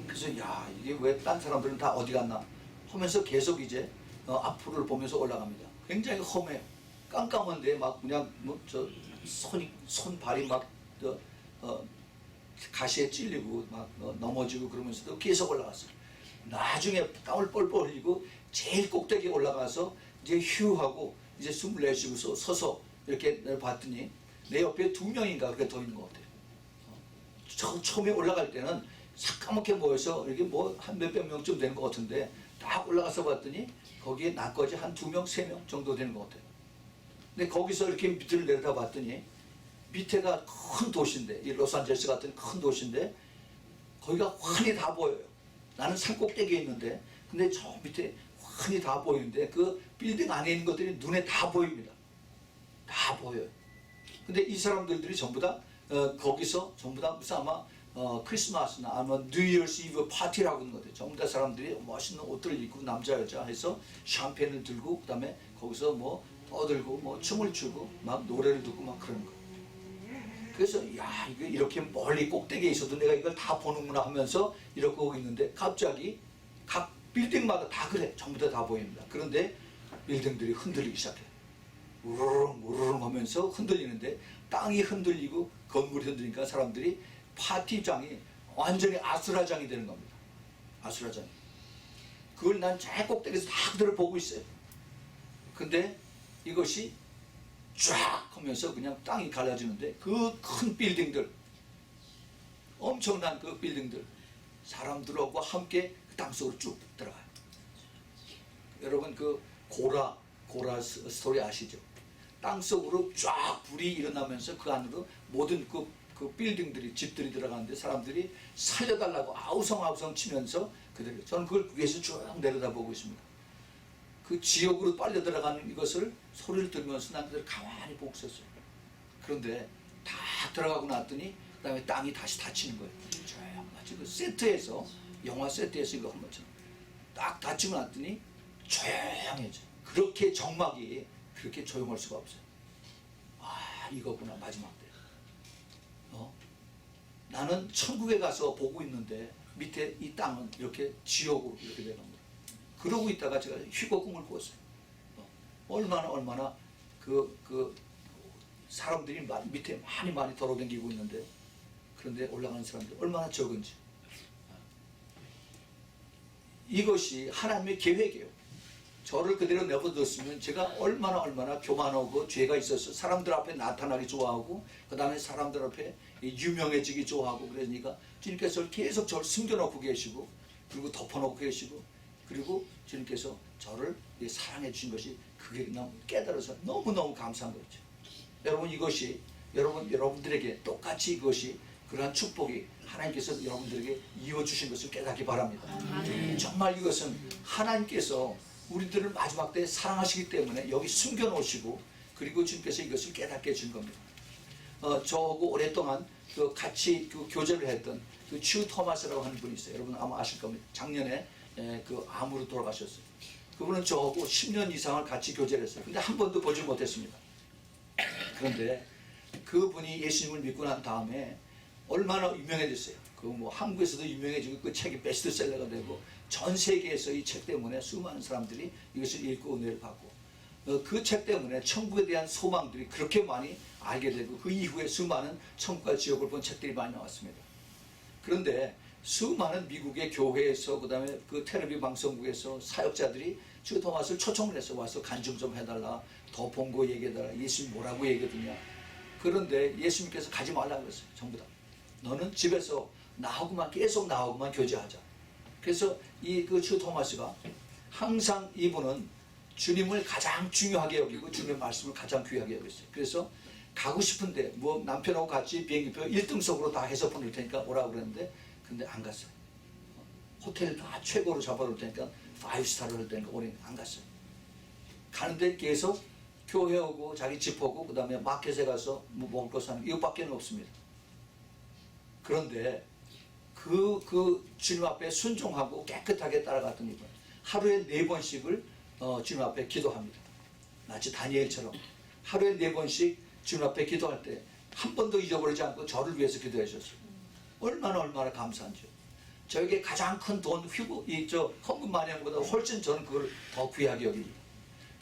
그래서 야 이게 왜 딴 사람들은 다 어디 갔나 하면서 계속 이제 앞으로를 보면서 올라갑니다. 굉장히 험해요. 깜깜한데 막 그냥 손발이 막 가시에 찔리고 막 넘어지고 그러면서도 계속 올라갔어요. 나중에 땀을 뻘뻘 흘리고 제일 꼭대기에 올라가서 이제 휴하고 이제 숨을 내쉬고서 서서 이렇게 봤더니 내 옆에 2명인가 그렇게 더 있는 것 같아요. 처음에 올라갈 때는 새까맣게 모여서 이렇게 뭐 한 몇백 명쯤 되는 것 같은데 딱 올라가서 봤더니 거기에 나까지 한 2명, 3명 정도 되는 것 같아요. 근데 거기서 이렇게 밑을 내려다 봤더니 밑에가 큰 도시인데 이 로스앤젤레스 같은 큰 도시인데 거기가 환히 다 보여요. 나는 산 꼭대기에 있는데 근데 저 밑에 환히 다 보이는데 그 빌딩 안에 있는 것들이 눈에 다 보입니다. 다 보여요. 근데 이 사람들이 전부 다 거기서 전부 다 무슨 아마 크리스마스나 아니면 뉴 이어스 이브 파티라고 하는 거죠. 전부 다 사람들이 멋있는 옷들을 입고 남자 여자 해서 샴페인을 들고 그다음에 거기서 뭐 떠들고 뭐 춤을 추고 막 노래를 듣고 막 그런 거. 그래서 야 이거 이렇게 멀리 꼭대기에 있어도 내가 이걸 다 보는구나 하면서 이렇게 오고 있는데 갑자기 각 빌딩마다 다 그래. 전부 다 보입니다. 그런데 빌딩들이 흔들리기 시작해. 우르릉 우르릉 하면서 흔들리는데 땅이 흔들리고 건물이 흔들리니까 사람들이 파티장이 완전히 아수라장이 되는 겁니다. 아수라장. 그걸 난 제 꼭대기에서 다 그대로 보고 있어요. 근데 이것이 쫙 하면서 그냥 땅이 갈라지는데 그 큰 빌딩들, 엄청난 그 빌딩들, 사람들하고 함께 그 땅속으로 쭉 들어가요. 여러분 그 고라 스토리 아시죠? 땅속으로 쫙 불이 일어나면서 그 안으로 모든 그 빌딩들이 집들이 들어가는데 사람들이 살려달라고 아우성아우성 치면서 그대로 저는 그걸 위에서 쭉 내려다보고 있습니다. 그 지옥으로 빨려 들어가는 이것을 소리를 들으면서 난 그대로 가만히 보고 있었어요. 그런데 다 들어가고 났더니 그 다음에 땅이 다시 닫히는 거예요. 마치 그 세트에서 영화 세트에서 이거 한 번처럼 딱 닫히고 났더니 조용해져. 그렇게 정막이 그렇게 조용할 수가 없어요. 아 이거구나 마지막 때. 나는 천국에 가서 보고 있는데 밑에 이 땅은 이렇게 지옥으로 이렇게 되는 거예요. 그러고 있다가 제가 휘고 꿈을 꿨어요. 얼마나 그 사람들이 밑에 많이 돌아다니고 있는데 그런데 올라가는 사람들이 얼마나 적은지. 이것이 하나님의 계획이에요. 저를 그대로 내버려뒀으면 제가 얼마나 교만하고 죄가 있어서 사람들 앞에 나타나기 좋아하고 그 다음에 사람들 앞에 유명해지기 좋아하고 그러니까 주님께서 계속 저를 숨겨놓고 계시고 그리고 덮어놓고 계시고 그리고 주님께서 저를 사랑해 주신 것이 그게 너무 깨달아서 너무너무 감사한 거죠. 여러분 이것이 여러분들에게 똑같이 이것이 그러한 축복이 하나님께서 여러분들에게 이어주신 것을 깨닫기 바랍니다. 정말 이것은 하나님께서 우리들을 마지막 때에 사랑하시기 때문에 여기 숨겨놓으시고 그리고 주님께서 이것을 깨닫게 해준 겁니다. 저하고 오랫동안 같이 교제를 했던 츄 토마스라고 하는 분이 있어요. 여러분 아마 아실 겁니다. 작년에 암으로 돌아가셨어요. 그분은 저하고 10년 이상을 같이 교제를 했어요. 근데 한 번도 보지 못했습니다. 그런데 그분이 예수님을 믿고 난 다음에 얼마나 유명해졌어요. 한국에서도 유명해지고 그 책이 베스트셀러가 되고 전 세계에서 이 책 때문에 수많은 사람들이 이것을 읽고 은혜를 받고 그 책 때문에 천국에 대한 소망들이 그렇게 많이 알게 되고 그 이후에 수많은 천국과 지옥을 본 책들이 많이 나왔습니다. 그런데 수많은 미국의 교회에서 그다음에 그 텔레비 방송국에서 사역자들이 주 토마스를 초청을 해서 와서 간증 좀 해달라, 더 본거 얘기해달라, 예수님 뭐라고 얘기하더냐. 그런데 예수님께서 가지 말라고 그랬어요. 전부 다. 너는 집에서 계속 나하고만 교제하자. 그래서 주 토마스가 항상 이분은 주님을 가장 중요하게 여기고 주님의 말씀을 가장 귀하게 여겼어요. 그래서 가고 싶은데 남편하고 같이 비행기표 1등석으로 다 해서 보낼 테니까 오라고 그랬는데 근데 안 갔어요. 호텔 다 최고로 잡아놓을 테니까 5스타를 할 테니까 오래 안 갔어요. 가는데 계속 교회 오고 자기 집 오고 그 다음에 마켓에 가서 먹을 거 사는 이것밖에 없습니다. 그런데 그 주님 앞에 순종하고 깨끗하게 따라갔던 이분 하루에 4번씩을 주님 앞에 기도합니다. 마치 다니엘처럼 하루에 4번씩 주님 앞에 기도할 때 한 번도 잊어버리지 않고 저를 위해서 기도해 주셨어요. 얼마나 감사한지요. 저에게 가장 큰 돈 헌금 마련보다 훨씬 저는 그걸 더 귀하게 여깁니다.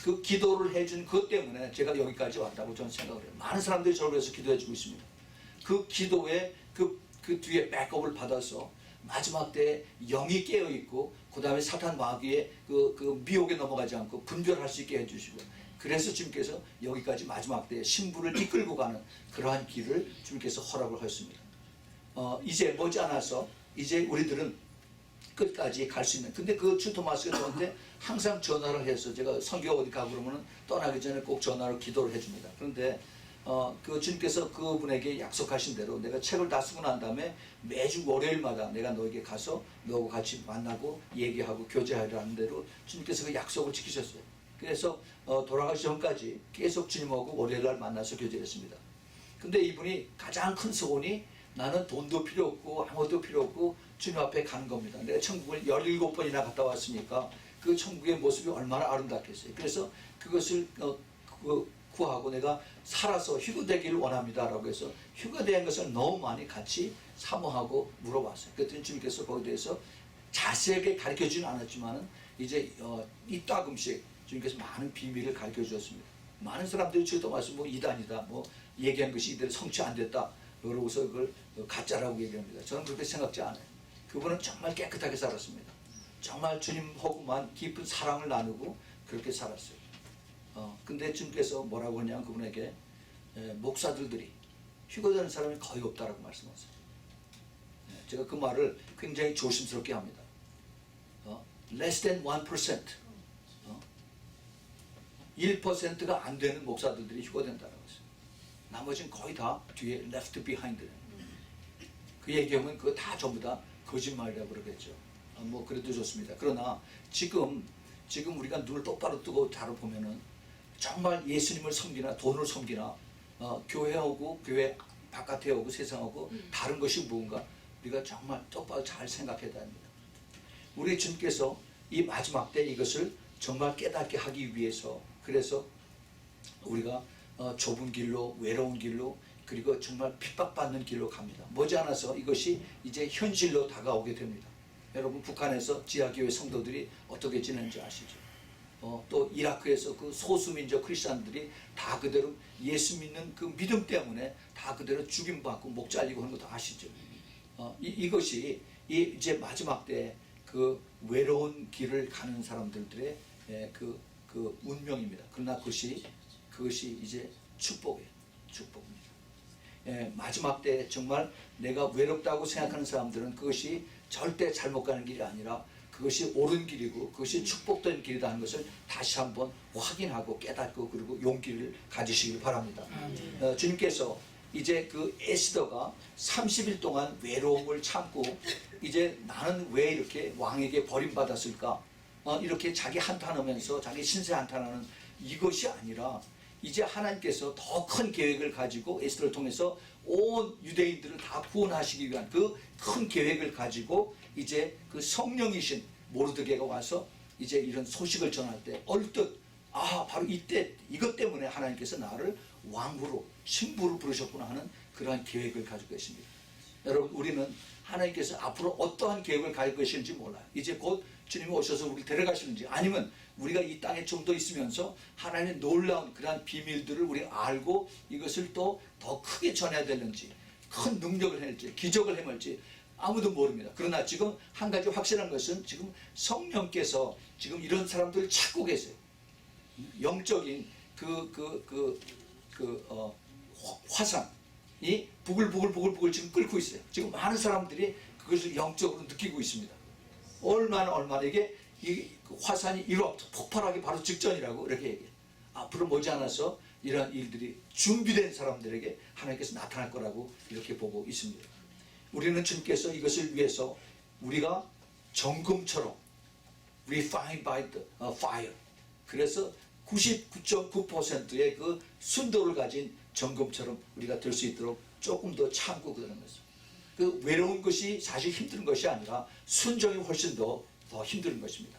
그 기도를 해준 그것 때문에 제가 여기까지 왔다고 저는 생각을 해요. 많은 사람들이 저를 위해서 기도해 주고 있습니다. 그 기도에 그 뒤에 백업을 받아서 마지막 때에 영이 깨어있고 그 다음에 사탄 마귀의 그 미혹에 넘어가지 않고 분별할 수 있게 해주시고 그래서 주님께서 여기까지 마지막 때에 신부를 이끌고 가는 그러한 길을 주님께서 허락을 하셨습니다. 이제 머지않아서 이제 우리들은 끝까지 갈 수 있는 근데 주 토마스가 저한테 항상 전화를 해서 제가 선교 어디 가고 그러면 떠나기 전에 꼭 전화로 기도를 해줍니다. 그런데 주님께서 그분에게 약속하신 대로 내가 책을 다 쓰고 난 다음에 매주 월요일마다 내가 너에게 가서 너하고 같이 만나고 얘기하고 교제하라는 대로 주님께서 그 약속을 지키셨어요. 그래서 돌아가기 전까지 계속 주님하고 월요일날 만나서 교제를 했습니다. 근데 이분이 가장 큰 소원이 나는 돈도 필요 없고 아무것도 필요 없고 주님 앞에 가는 겁니다. 내가 천국을 17번이나 갔다 왔으니까 그 천국의 모습이 얼마나 아름답겠어요. 그래서 그것을 구하고 내가 살아서 휴거되기를 원합니다라고 해서 휴거된 것을 너무 많이 같이 사모하고 물어봤어요. 그랬더니 주님께서 거기에 대해서 자세하게 가르쳐주진 않았지만은 이제 이따금씩 주님께서 많은 비밀을 가르쳐 주셨습니다. 많은 사람들이 주도 말씀 뭐 이단이다, 뭐 얘기한 것이 이대로 성취 안 됐다, 그러고서 그걸 가짜라고 얘기합니다. 저는 그렇게 생각지 않아요. 그분은 정말 깨끗하게 살았습니다. 정말 주님하고만 깊은 사랑을 나누고 그렇게 살았어요. 근데 주님께서 뭐라고 하냐면 그분에게 목사들이 휴거되는 사람이 거의 없다라고 말씀하셨어요. 제가 그 말을 굉장히 조심스럽게 합니다. less than 1%, 1%가 안 되는 목사들이 휴거된다라고 했어요. 나머지는 거의 다 뒤에 left behind. 그 얘기하면 그거 다 전부 다 거짓말이라고 그러겠죠. 뭐 그래도 좋습니다. 그러나 지금 우리가 눈을 똑바로 뜨고 다뤄보면은 정말 예수님을 섬기나 돈을 섬기나 교회하고 교회 바깥에 오고 세상하고 다른 것이 뭔가 우리가 정말 똑바로 잘 생각해야 합니다. 우리 주님께서 이 마지막 때 이것을 정말 깨닫게 하기 위해서 그래서 우리가 좁은 길로 외로운 길로 그리고 정말 핍박받는 길로 갑니다. 머지않아서 이것이 이제 현실로 다가오게 됩니다. 여러분 북한에서 지하교회 성도들이 어떻게 지내는지 아시죠? 또 이라크에서 그 소수민족 크리스찬들이 다 그대로 예수 믿는 그 믿음 때문에 다 그대로 죽임받고 목 잘리고 하는 것도 아시죠? 이것이 이제 마지막 때 그 외로운 길을 가는 사람들의 그 운명입니다. 그러나 그것이 이제 축복이에요. 축복입니다. 마지막 때 정말 내가 외롭다고 생각하는 사람들은 그것이 절대 잘못 가는 길이 아니라 그것이 옳은 길이고 그것이 축복된 길이다 하는 것을 다시 한번 확인하고 깨닫고 그리고 용기를 가지시길 바랍니다. 주님께서 이제 그 에스더가 30일 동안 외로움을 참고 이제 나는 왜 이렇게 왕에게 버림받았을까? 이렇게 자기 한탄하면서 자기 신세 한탄하는 이것이 아니라 이제 하나님께서 더 큰 계획을 가지고 에스더를 통해서 온 유대인들을 다 구원하시기 위한 그 큰 계획을 가지고 이제 그 성령이신 모르드게가 와서 이제 이런 소식을 전할 때 얼뜻 바로 이때 이것 때문에 하나님께서 나를 왕으로 신부로 부르셨구나 하는 그러한 계획을 가지고 계십니다. 여러분 우리는 하나님께서 앞으로 어떠한 계획을 가질 것인지 몰라요. 이제 곧 주님이 오셔서 우리를 데려가시는지 아니면 우리가 이 땅에 좀 더 있으면서 하나님의 놀라운 그러한 비밀들을 우리가 알고 이것을 또 더 크게 전해야 되는지 큰 능력을 해낼지 기적을 해낼지 아무도 모릅니다. 그러나 지금 한 가지 확실한 것은 지금 성령께서 지금 이런 사람들을 찾고 계세요. 영적인 화산이 부글부글 지금 끓고 있어요. 지금 많은 사람들이 그것을 영적으로 느끼고 있습니다. 얼마나 이게 이 화산이 폭발하기 바로 직전이라고 이렇게 얘기해요. 앞으로 머지않아서 이러한 일들이 준비된 사람들에게 하나님께서 나타날 거라고 이렇게 보고 있습니다. 우리는 주님께서 이것을 위해서 우리가 정금처럼 refined by the fire, 그래서 99.9%의 그 순도를 가진 정금처럼 우리가 될 수 있도록 조금 더 참고 그러는 것입니다. 그 외로운 것이 사실 힘든 것이 아니라 순종이 훨씬 더 힘든 것입니다.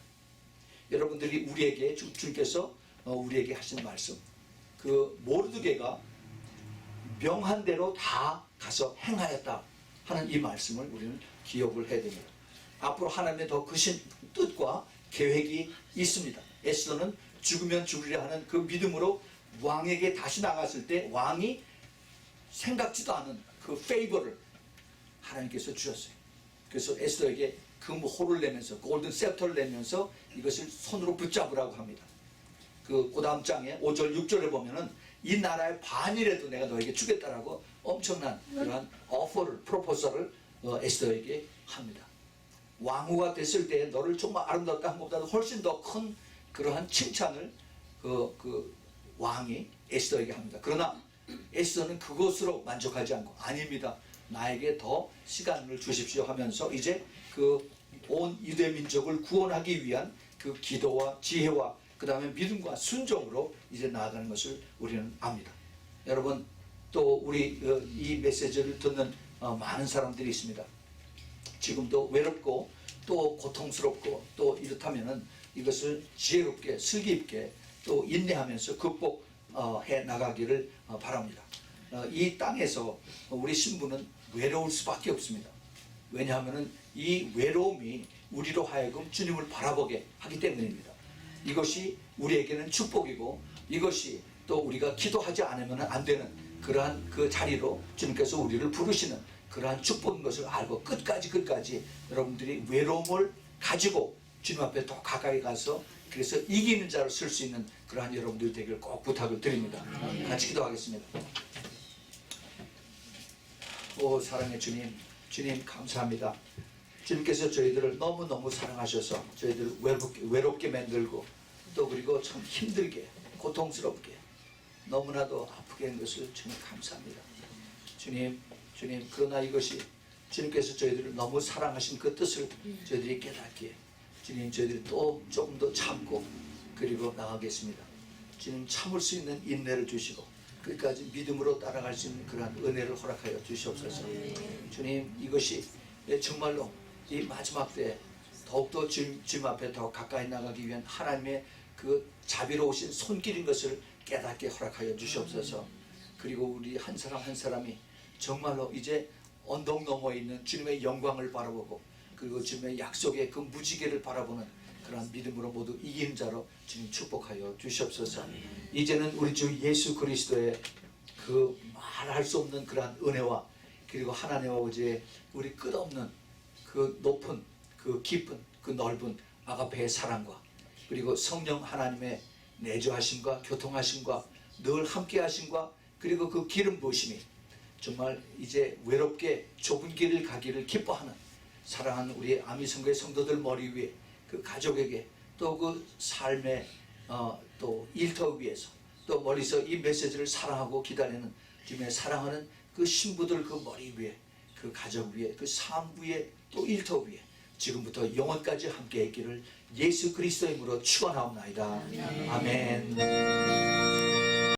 여러분들이 우리에게 주님께서 우리에게 하신 말씀, 그 모르드게가 명한 대로 다 가서 행하였다 하는 이 말씀을 우리는 기억을 해야 됩니다. 앞으로 하나님의 더 크신 뜻과 계획이 있습니다. 에스더는 죽으면 죽으려 하는 그 믿음으로 왕에게 다시 나갔을 때 왕이 생각지도 않은 그 페이버를 하나님께서 주셨어요. 그래서 에스더에게 금호를 내면서 골든 셉터를 내면서 이것을 손으로 붙잡으라고 합니다. 그 다음 장에 5절 6절에 보면은 이 나라의 반이라도 내가 너에게 주겠다라고 엄청난 그러한 프로포설을 에스더에게 합니다. 왕후가 됐을 때 너를 정말 아름답다 한 것보다도 훨씬 더 큰 그러한 칭찬을 그 왕이 에스더에게 합니다. 그러나 에스더는 그것으로 만족하지 않고 아닙니다. 나에게 더 시간을 주십시오 하면서 이제 그 온 유대 민족을 구원하기 위한 그 기도와 지혜와 그 다음에 믿음과 순종으로 이제 나아가는 것을 우리는 압니다. 여러분 또 우리 이 메시지를 듣는 많은 사람들이 있습니다. 지금도 외롭고 또 고통스럽고 또 이렇다면은 이것을 지혜롭게 슬기 있게 또 인내하면서 극복해 나가기를 바랍니다. 이 땅에서 우리 신부는 외로울 수밖에 없습니다. 왜냐하면은 이 외로움이 우리로 하여금 주님을 바라보게 하기 때문입니다. 이것이 우리에게는 축복이고 이것이 또 우리가 기도하지 않으면 안 되는 그러한 그 자리로 주님께서 우리를 부르시는 그러한 축복인 것을 알고 끝까지 여러분들이 외로움을 가지고 주님 앞에 더 가까이 가서 그래서 이기는 자로 쓸 수 있는 그러한 여러분들 되기를 꼭 부탁을 드립니다. 같이 기도하겠습니다. 오 사랑의 주님, 주님 감사합니다. 주님께서 저희들을 너무너무 사랑하셔서 저희들을 외롭게 만들고 또 그리고 참 힘들게 고통스럽게 너무나도 아프게 한 것을 주님 감사합니다. 주님 그러나 이것이 주님께서 저희들을 너무 사랑하신 그 뜻을 저희들이 깨닫기에 주님 저희들이 또 조금 더 참고 그리고 나가겠습니다. 주님 참을 수 있는 인내를 주시고 끝까지 믿음으로 따라갈 수 있는 그러한 은혜를 허락하여 주시옵소서. 주님 이것이 정말로 이 마지막 때 더욱더 주님 앞에 더 가까이 나가기 위한 하나님의 그 자비로우신 손길인 것을 깨닫게 허락하여 주시옵소서. 그리고 우리 한 사람 한 사람이 정말로 이제 언덕 너머에 있는 주님의 영광을 바라보고 그리고 주님의 약속의 그 무지개를 바라보는 그런 믿음으로 모두 이기는 자로 주님 축복하여 주시옵소서. 이제는 우리 주 예수 그리스도의 그 말할 수 없는 그러한 은혜와 그리고 하나님 아버지의 우리 끝없는 그 높은 그 깊은 그 넓은 아가페의 사랑과 그리고 성령 하나님의 내주하심과 교통하심과 늘 함께 하심과 그리고 그 기름 부으심이 정말 이제 외롭게 좁은 길을 가기를 기뻐하는 사랑하는 우리 아미성교의 성도들 머리 위에 그 가족에게 또 그 삶의 또 일터 위에서 또 멀리서 이 메시지를 사랑하고 기다리는 주님의 사랑하는 그 신부들 그 머리 위에 그 가족 위에 그 삶 위에 또 일터 위에 지금부터 영원까지 함께 있기를 예수 그리스도의 이름으로 축원하옵나이다. 아멘.